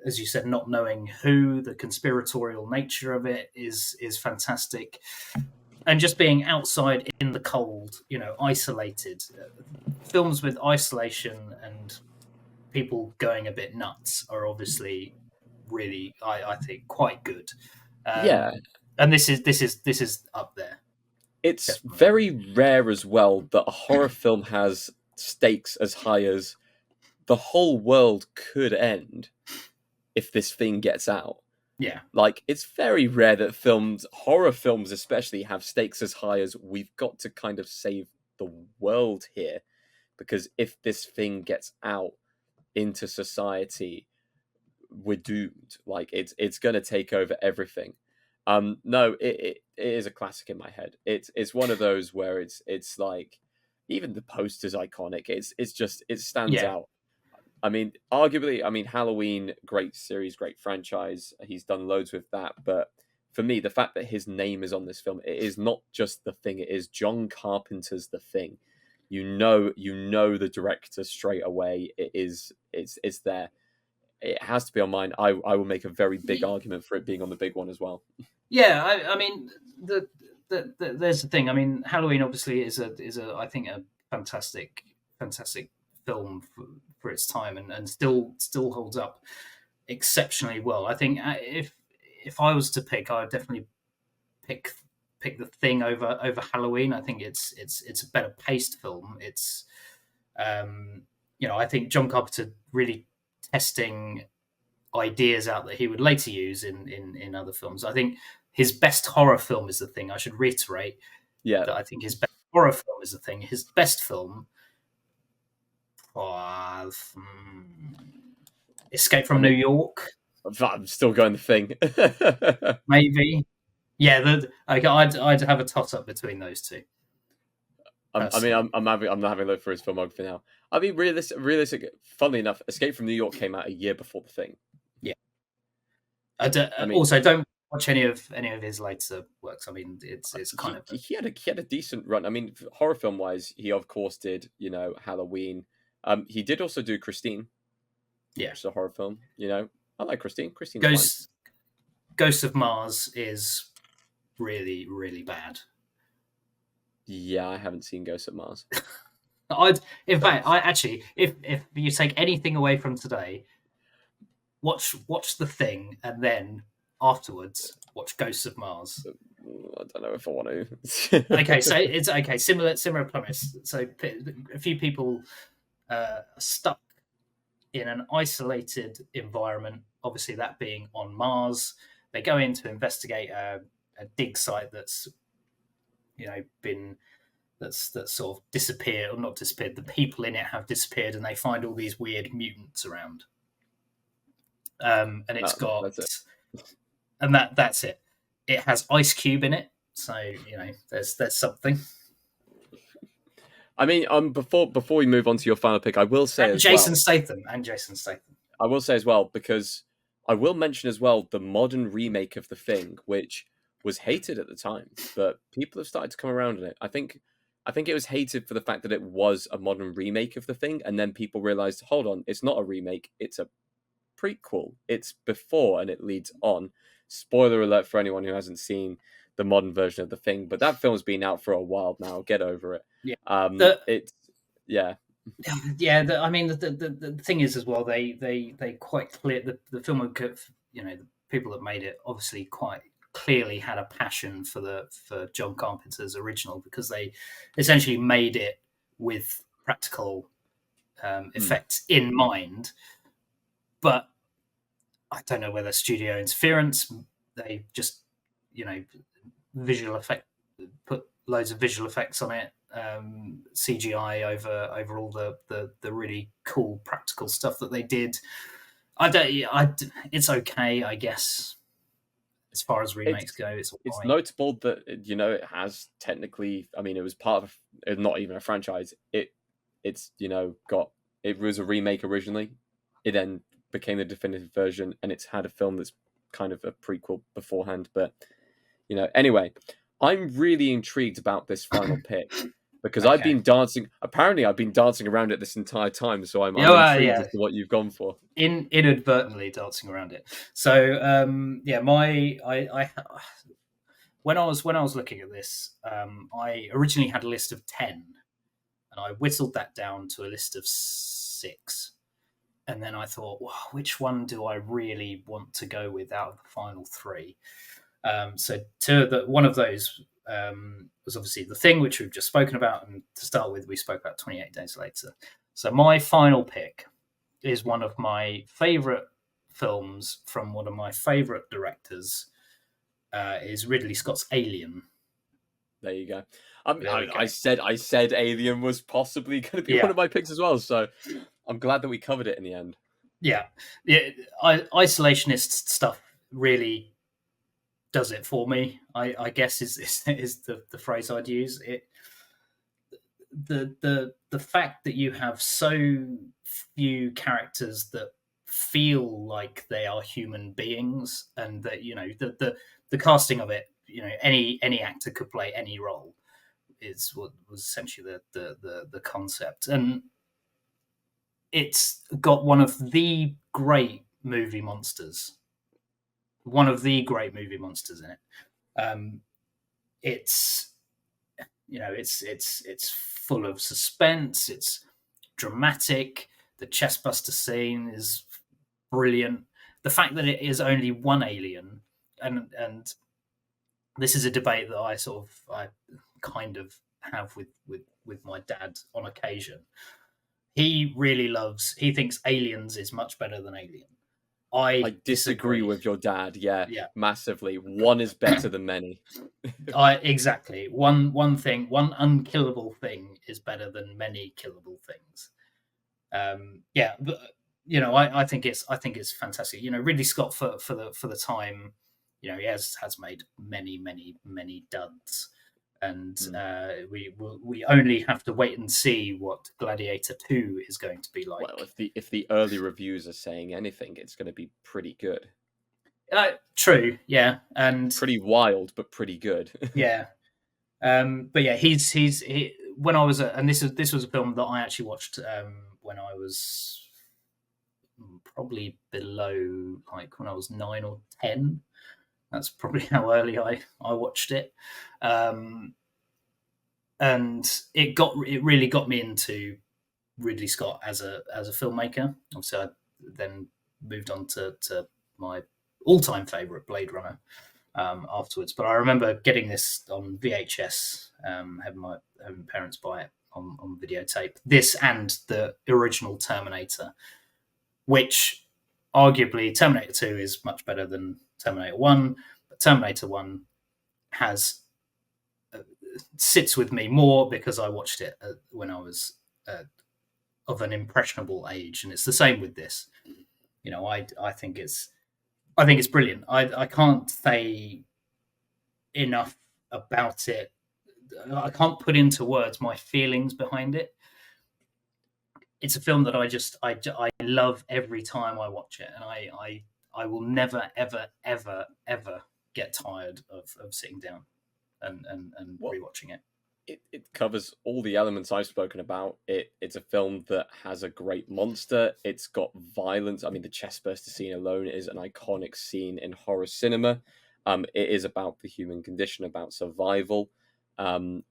as you said, not knowing who, the conspiratorial nature of it is fantastic. And just being outside in the cold, isolated. Films with isolation and people going a bit nuts are obviously really, I think, quite good. And this is up there. It's Definitely. very rare as well that a horror film has stakes as high as the whole world could end if this thing gets out. Yeah. Like, it's very rare that horror films especially, have stakes as high as we've got to kind of save the world here, because if this thing gets out into society, we're doomed. Like, it's going to take over everything. No, it is a classic in my head. It's one of those where it's like, even the poster's iconic. It stands out. I mean, arguably, Halloween, great series, great franchise. He's done loads with that. But for me, the fact that his name is on this film, it is not just The Thing. It is John Carpenter's The Thing. You know the director straight away. It's there. It has to be on mine. I will make a very big argument for it being on the big one as well. Yeah, I mean, there's the thing. I mean, Halloween obviously is I think a fantastic film for its time, and still holds up exceptionally well. I think if I was to pick, I would definitely pick The Thing over Halloween. I think it's a better paced film. It's I think John Carpenter really testing ideas out that he would later use in other films. I think his best horror film is The Thing. I should reiterate that I think his best horror film is The Thing. His best film, Escape from New York. I'm still going The Thing. Maybe. Yeah, I'd have a toss up between those two. I'm having a look for his filmography now. I mean, realistic. Funnily enough, Escape from New York came out a year before The Thing. Yeah. Also, don't watch any of his later works. I mean, it's kind of he had a decent run. I mean, horror film wise, he of course did Halloween. He did also do Christine. Yeah, it's a horror film. I like Christine. Ghosts of Mars is really, really bad. Yeah, I haven't seen Ghosts of Mars. In fact, if you take anything away from today, watch The Thing, and then afterwards watch Ghosts of Mars. I don't know if I want to. Okay, so it's okay. Similar premise. So a few people are stuck in an isolated environment. Obviously, that being on Mars. They go in to investigate a dig site that's been that's sort of disappeared, or not disappeared. The people in it have disappeared, and they find all these weird mutants around. And it's got, That's it. and that's it. It has Ice Cube in it, so there's something. I mean, before we move on to your final pick, I will say And as Jason well. Statham, and Jason Statham. I will say as well, because I will mention as well the modern remake of The Thing, which was hated at the time, but people have started to come around on it. I think it was hated for the fact that it was a modern remake of The Thing, and then people realized, hold on, it's not a remake, it's a prequel. It's before and it leads on. Spoiler alert for anyone who hasn't seen the modern version of The Thing, but that film's been out for a while now. Get over it. Yeah. It's yeah. Yeah, I mean, the thing is as well, they quite clear the film, the people that made it obviously quite clearly had a passion for John Carpenter's original, because they essentially made it with practical effects in mind. But I don't know whether studio interference, they just visual effect, put loads of visual effects on it, CGI over all the really cool practical stuff that they did. It's okay, I guess. As far as remakes go, it's right. Notable that it has technically. I mean, it was part of not even a franchise. It was a remake originally. It then became the definitive version, and it's had a film that's kind of a prequel beforehand. But anyway, I'm really intrigued about this final pick because okay. I've been dancing. Apparently, I've been dancing around it this entire time, so I'm intrigued as to what you've gone for. Inadvertently dancing around it. So I when I was looking at this, I originally had a list of 10, and I whittled that down to a list of 6. And then I thought, well, which one do I really want to go with out of the final 3? So one of those was obviously The Thing, which we've just spoken about. And to start with, we spoke about 28 Days Later. So my final pick is one of my favourite films from one of my favourite directors, is Ridley Scott's Alien. There you go. I said Alien was possibly going to be one of my picks as well, so I'm glad that we covered it in the end. Yeah. Isolationist stuff really does it for me, I guess is the phrase I'd use. The fact that you have so few characters that feel like they are human beings, and that the casting of it, any actor could play any role, is what was essentially the concept. And it's got one of the great movie monsters in it. It's full of suspense. It's dramatic. The chestbuster scene is brilliant. The fact that it is only one alien, and this is a debate that I kind of have with my dad on occasion. He thinks Aliens is much better than Alien. I disagree with your dad. Yeah, massively. One is better than many. Exactly. One unkillable thing is better than many killable things. But I think it's fantastic. Ridley Scott for the time, he has made many duds, and we only have to wait and see what Gladiator 2 is going to be like. Well, if the early reviews are saying anything, it's going to be pretty good. True, yeah, and pretty wild, but pretty good. Yeah, but yeah, he when I was and this was a film that I actually watched when I was probably below, like when I was 9 or 10. That's probably how early I watched it, and it really got me into Ridley Scott as a filmmaker. Obviously, I then moved on to my all-time favorite, Blade Runner. afterwards. But I remember getting this on VHS, having parents buy it on videotape. This and the original Terminator, which arguably Terminator 2 is much better than Terminator 1, but Terminator 1 has sits with me more because I watched it when I was of an impressionable age, and it's the same with this. I think it's brilliant. I can't say enough about it. I can't put into words my feelings behind it. It's a film that I love every time I watch it, and I will never ever get tired of sitting down and Well, rewatching it. it covers all the elements I've spoken about. It's a film that has a great monster. It's got violence. I mean, the chestburster scene alone is an iconic scene in horror cinema. It is about the human condition, about survival, and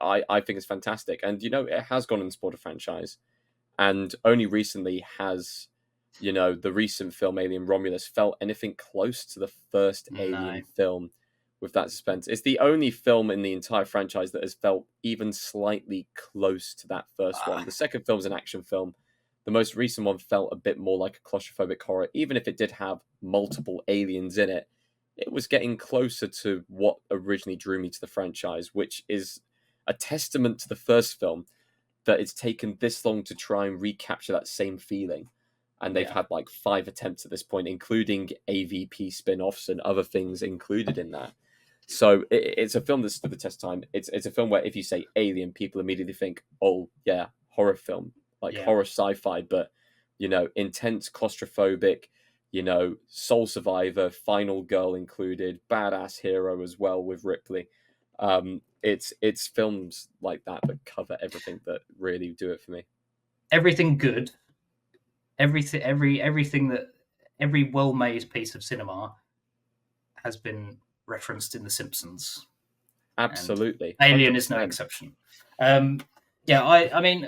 I think it's fantastic. And it has gone and spawned a franchise, and only recently has the recent film Alien Romulus felt anything close to the first No. Alien film with that suspense. It's the only film in the entire franchise that has felt even slightly close to that first one. The second film's an action film. The most recent one felt a bit more like a claustrophobic horror. Even if it did have multiple aliens in it, it was getting closer to what originally drew me to the franchise, which is a testament to the first film that it's taken this long to try and recapture that same feeling. And they've had like 5 attempts at this point, including AVP spin-offs and other things included in that. So it's a film that stood the test of time. It's a film where if you say Alien, people immediately think, oh yeah, horror film, like horror sci-fi, but intense, claustrophobic, soul survivor, final girl included, badass hero as well with Ripley. It's films like that cover everything that really do it for me. Everything good, everything that every well-made piece of cinema has been referenced in The Simpsons. Absolutely, and Alien 100%. Is no exception. I mean,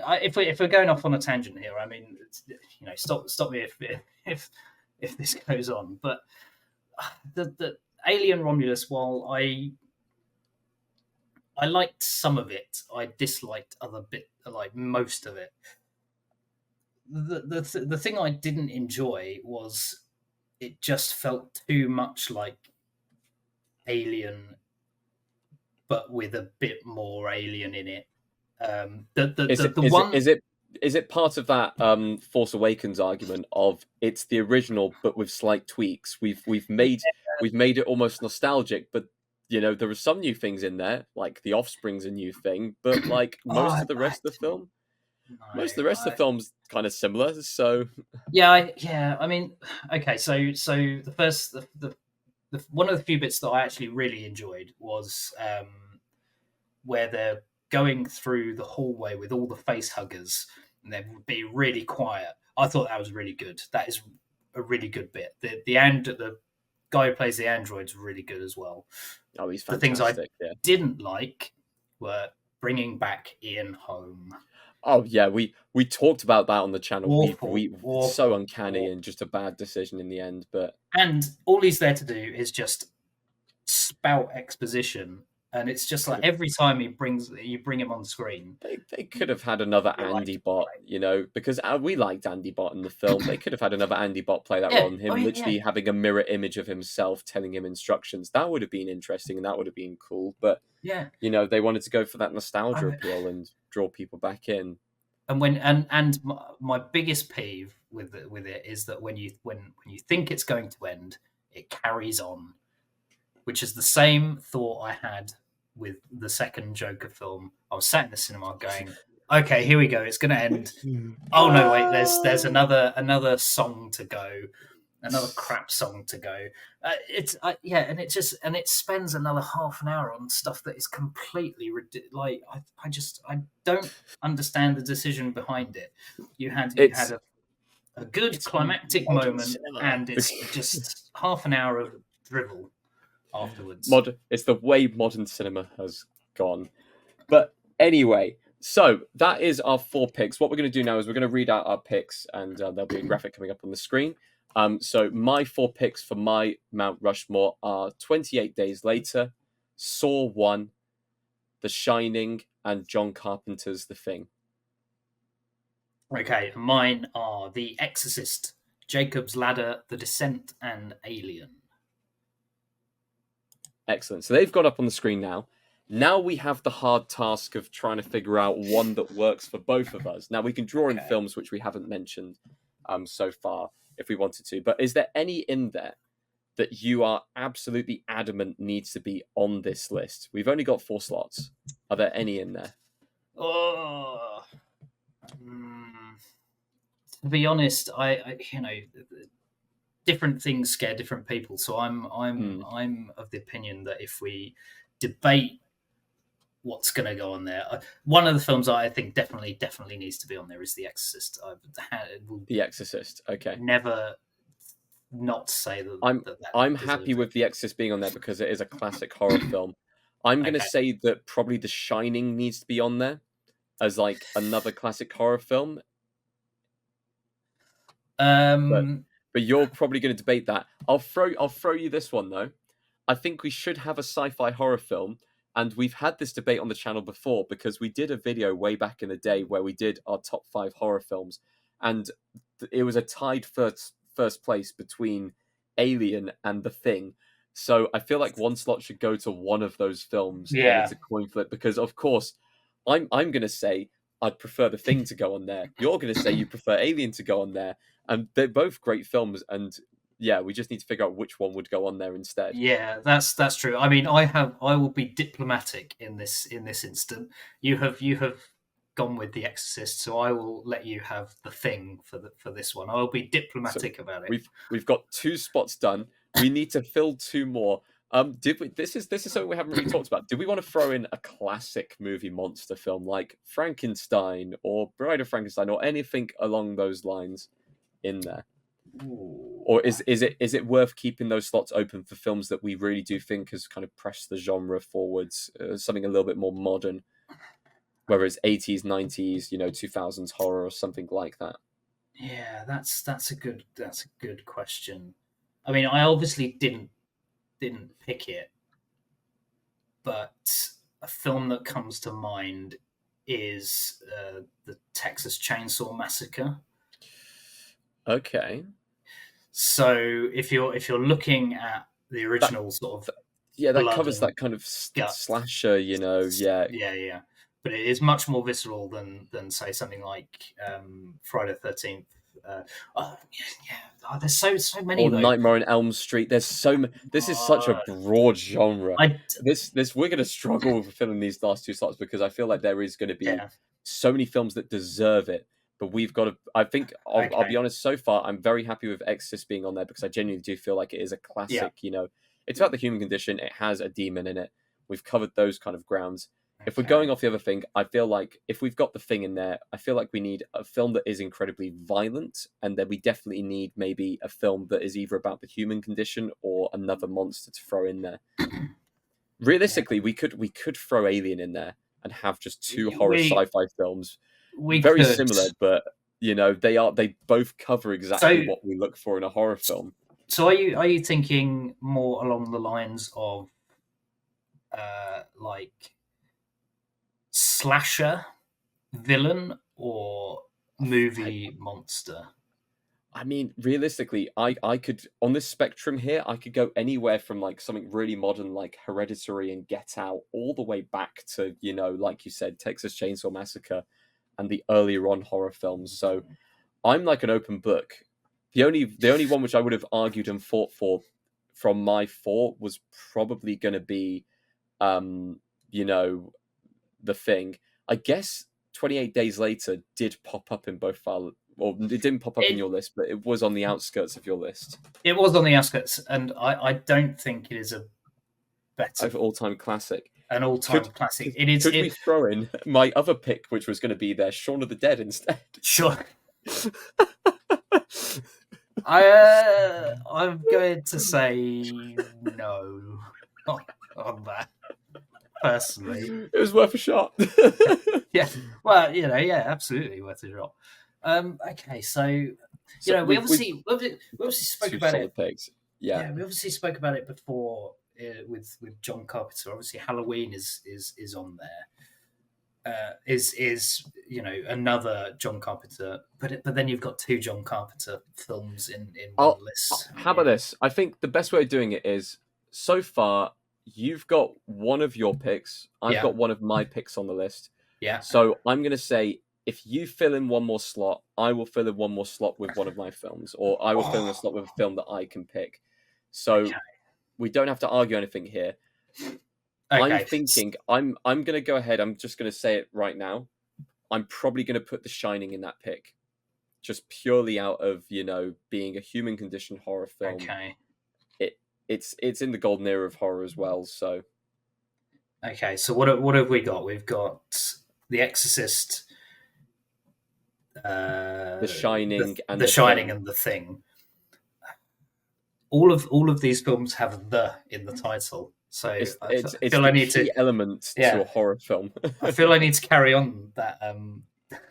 if we're going off on a tangent here, I mean, stop me if this goes on. But the Alien Romulus, while I liked some of it, I disliked most of it. The thing I didn't enjoy was it just felt too much like Alien, but with a bit more Alien in it. Is it part of that Force Awakens argument of it's the original but with slight tweaks? We've made it almost nostalgic, but there are some new things in there, like the Offspring's a new thing, but like most of the rest of the film. Most of the rest of the film's kind of similar, so I mean, okay, so the first the one of the few bits that I actually really enjoyed was where they're going through the hallway with all the face huggers, and they would be really quiet. I thought that was really good. That is a really good bit. The guy who plays the android's really good as well. Oh, he's fantastic. The things I yeah. didn't like were bringing back Ian Holm. Oh yeah, we talked about that on the channel. Awful, so uncanny and just a bad decision in the end. And all he's there to do is just spout exposition, and it's just like every time you bring him on screen. They could have had another Andy Bot, because we liked Andy Bot in the film. They could have had another Andy Bot play that role, and him literally having a mirror image of himself telling him instructions. That would have been interesting, and that would have been cool. But they wanted to go for that nostalgia appeal and draw people back in. And my biggest peeve with it is that when you think it's going to end, it carries on, which is the same thought I had with the second Joker film. I was sat in the cinema going, okay, here we go, it's going to end. Oh no, wait, there's another song to go, another crap song to go. And it spends another half an hour on stuff that is completely ridiculous. I don't understand the decision behind it. You had a good climactic moment, cinema. And it's just half an hour of drivel afterwards. It's the way modern cinema has gone. But anyway, so that is our 4 picks. What we're going to do now is we're going to read out our picks, and there'll be a graphic coming up on the screen. So my 4 picks for my Mount Rushmore are 28 Days Later, Saw 1, The Shining, and John Carpenter's The Thing. Okay, mine are The Exorcist, Jacob's Ladder, The Descent, and Alien. Excellent. So they've got up on the screen now. Now we have the hard task of trying to figure out one that works for both of us. Now we can draw in Okay. films which we haven't mentioned so far if we wanted to. But is there any in there that you are absolutely adamant needs to be on this list? We've only got 4 slots. Are there any in there? Oh, to be honest, I different things scare different people. So I'm of the opinion that if we debate what's going to go on there, one of the films I think definitely needs to be on there is The Exorcist. The Exorcist. Okay. Never not say that. I'm happy with The Exorcist being on there because it is a classic horror film. I'm going to say that probably The Shining needs to be on there as like another classic horror film. But you're probably going to debate that. I'll throw you this one though. I think we should have a sci-fi horror film, and we've had this debate on the channel before because we did a video way back in the day where we did our top 5 horror films, and it was a tied first place between Alien and The Thing. So I feel like one slot should go to one of those films. Yeah. And it's a coin flip because, of course, I'm going to say I'd prefer The Thing to go on there. You're going to say you prefer Alien to go on there. And they're both great films. And yeah, we just need to figure out which one would go on there instead. Yeah, that's true. I mean, I will be diplomatic in this instant. You have gone with The Exorcist, so I will let you have The Thing for this one. I will be diplomatic about it. We've got 2 spots done. We need to fill 2 more. This is something we haven't really talked about. Did we want to throw in a classic movie monster film like Frankenstein or Bride of Frankenstein or anything along those lines in there? Ooh. Or is it worth keeping those slots open for films that we really do think has kind of pressed the genre forwards, something a little bit more modern, whether it's 80s, 90s, 2000s horror or something like that? Yeah, that's a good question. I mean, I obviously didn't pick it, but a film that comes to mind is the Texas Chainsaw Massacre. Okay. So if you're looking at the original sort of that covers that kind of slasher, yeah. But it is much more visceral than say something like Friday the 13th. There's so many. Or Nightmare on Elm Street. There's so many. This is such a broad genre. This we're going to struggle with filling these last 2 slots because I feel like there is going to be so many films that deserve it. But we've got to. I think I'll be honest. So far, I'm very happy with Exorcist being on there because I genuinely do feel like it is a classic. It's about the human condition. It has a demon in it. We've covered those kind of grounds. If we're going off the other thing, I feel like if we've got The Thing in there, I feel like we need a film that is incredibly violent, and then we definitely need maybe a film that is either about the human condition or another monster to throw in there. Realistically, we could throw Alien in there and have just 2 horror sci-fi films. Very similar, but they both cover exactly what we look for in a horror film. So are you thinking more along the lines of like slasher villain or movie monster? I mean, realistically, I could on this spectrum here, I could go anywhere from like something really modern like Hereditary and Get Out all the way back to, like you said, Texas Chainsaw Massacre and the earlier on horror films. So I'm like an open book. The only one which I would have argued and fought for from my 4 was probably going to be, The Thing. I guess 28 Days Later did pop up in both our, or it didn't pop up in your list, but it was on the outskirts of your list. It was on the outskirts, and I don't think it is a better all-time classic. An all-time classic. It is. Could we throw in my other pick, which was going to be there, Shaun of the Dead instead? Sure. I'm going to say no on that. Personally, it was worth a shot. Yeah, well, absolutely worth a shot. Okay, so You So know, we've we obviously spoke two about it. solid picks. Yeah. Yeah, we obviously spoke about it before with John Carpenter. Obviously, Halloween is on there. Is another John Carpenter, but then you've got two John Carpenter films in one I'll, list, haven't how you? about this? I think the best way of doing it is so far you've got one of your picks, I've Yeah, got one of my picks on the list. yeah. So I'm going to say if you fill in one more slot, I will fill in one more slot with one of my films, or I will fill in a Oh, slot with a film that I can pick. So okay, we don't have to argue anything here. I'm okay. thinking I'm going to go ahead. I'm just going to say it right now. I'm probably going to put The Shining in that pick, just purely out of being a human condition horror film. Okay. It's in the golden era of horror as well. So Okay. So what have we got? We've got The Exorcist, The Shining and The The Shining, Thing. and The Thing. All of these films have "the" in the title, so It's feel I the need key to. element to Yeah, a horror film. I feel I need to carry on that that I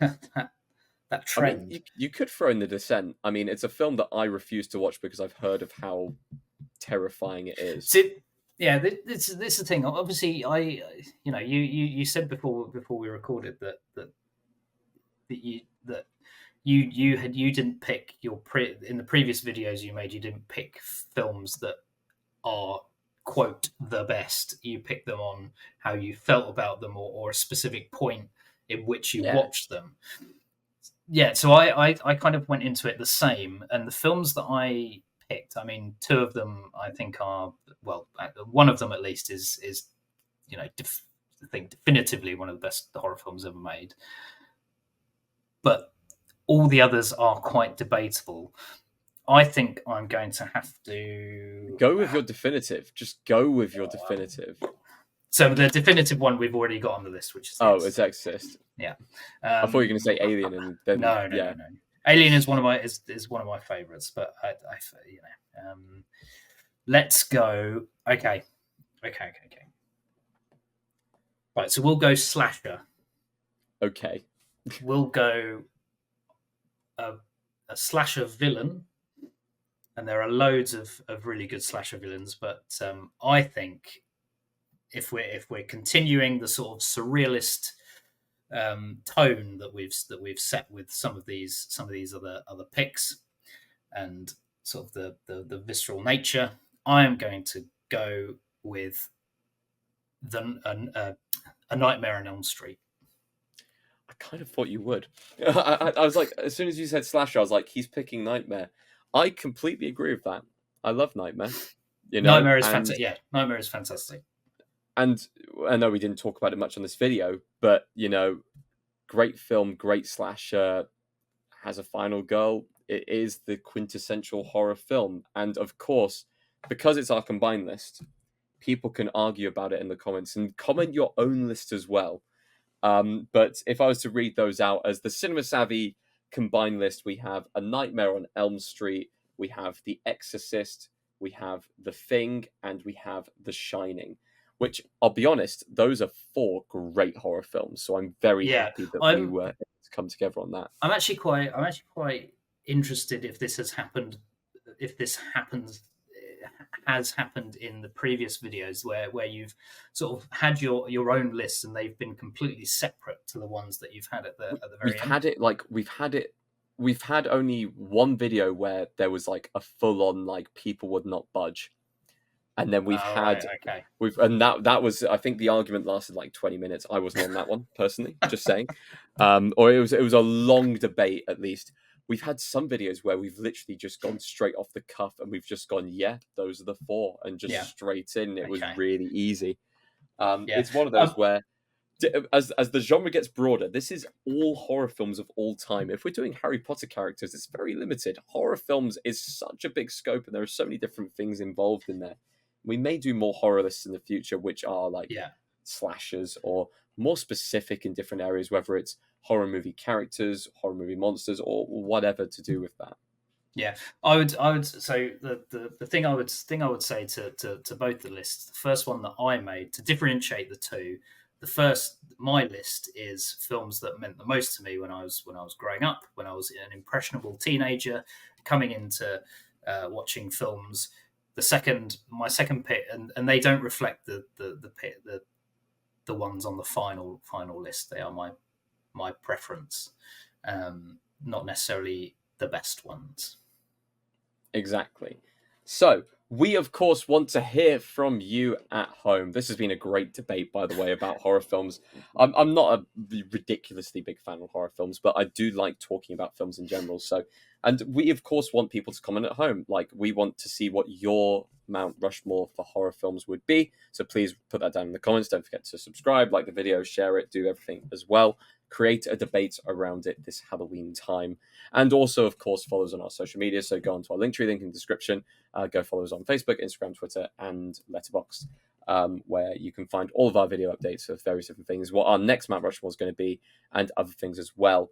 mean, trend. you could throw in The Descent. I mean, it's a film that I refuse to watch because I've heard of how terrifying it is. So, yeah, this is the thing. Obviously, you said before we recorded that you didn't pick in the previous videos you made. You didn't pick films that are quote the best. You picked them on how you felt about them, or a specific point in which you Yeah, watched them. Yeah, so I kind of went into it the same, and the films that I picked, I mean, two of them I think are, well, one of them at least is I think definitively one of the best horror films ever made, but all the others are quite debatable. I think I'm going to have to. go with your definitive. Just go with your definitive. So the definitive one we've already got on the list, which is Oh, it's Exorcist. yeah. I thought you were going to say Alien, and then No. yeah. Alien is one of my favorites, but let's go. Okay. Right, so we'll go slasher. Okay. We'll go a slasher villain, and there are loads of really good slasher villains, but I think if we're continuing the sort of surrealist tone that we've set with some of these other picks, and sort of the visceral nature, I am going to go with a Nightmare on Elm Street. I kind of thought you would. I was like, as soon as you said slasher, I was like, he's picking Nightmare. I completely agree with that. I love Nightmare. Nightmare is fantastic. Yeah, Nightmare is fantastic. And I know we didn't talk about it much on this video, but great film, great slasher, has a final girl. It is the quintessential horror film, and of course, because it's our combined list, people can argue about it in the comments and comment your own list as well. But if I was to read those out as the Cinema Savvy combined list, we have A Nightmare on Elm Street, we have The Exorcist, we have The Thing, and we have The Shining. Which, I'll be honest, those are 4 great horror films. So I'm very happy that we were able to come together on that. I'm actually quite interested if this has happened in the previous videos where you've sort of had your own lists and they've been completely separate to the ones that you've had at the very end. We've had only one video where there was like a full on like people would not budge. And then that was, I think the argument lasted like 20 minutes. I wasn't on that one personally, just saying. Or it was a long debate at least. We've had some videos where we've literally just gone straight off the cuff and we've just gone, yeah, those are the 4 and just straight in. It was really easy. It's one of those where as the genre gets broader, this is all horror films of all time. If we're doing Harry Potter characters, it's very limited. Horror films is such a big scope and there are so many different things involved in there. We may do more horror lists in the future, which are like slashers or more specific in different areas, whether it's horror movie characters, horror movie monsters, or whatever to do with that. Yeah, I would. So the thing I would say to both the lists, the first one that I made to differentiate the two my list is films that meant the most to me when I was growing up, when I was an impressionable teenager, coming into watching films. My second pick, and they don't reflect the ones on the final list. They are my preference, not necessarily the best ones. Exactly. So, we of course want to hear from you at home. This has been a great debate, by the way, about horror films. I'm not a ridiculously big fan of horror films, but I do like talking about films in general. So, and we of course want people to comment at home. Like, we want to see what your Mount Rushmore for horror films would be. So please put that down in the comments. Don't forget to subscribe, like the video, share it, do everything as well. Create a debate around it this Halloween time. And also, of course, follow us on our social media. So go onto our Linktree link in the description. Go follow us on Facebook, Instagram, Twitter, and Letterboxd, where you can find all of our video updates of various different things, what our next Mount Rushmore is going to be, and other things as well,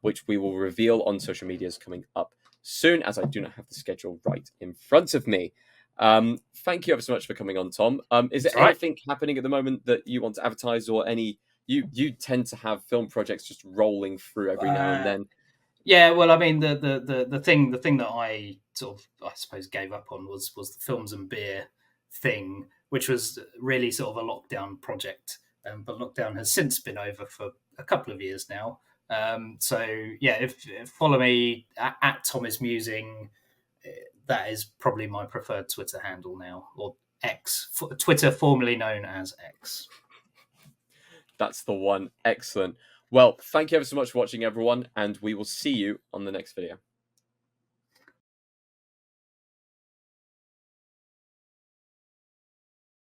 which we will reveal on social medias coming up soon, as I do not have the schedule right in front of me. Thank you ever so much for coming on, Tom. Is there anything happening at the moment that you want to advertise, or any? You tend to have film projects just rolling through every now and then. Yeah, well, I mean, the thing that I sort of, I suppose, gave up on was the films and beer thing, which was really sort of a lockdown project. But lockdown has since been over for a couple of years now. So yeah, if follow me at Thomas Musing. That is probably my preferred Twitter handle now, or X, Twitter formerly known as X. That's the one. Excellent. Well, thank you ever so much for watching, everyone, and we will see you on the next video.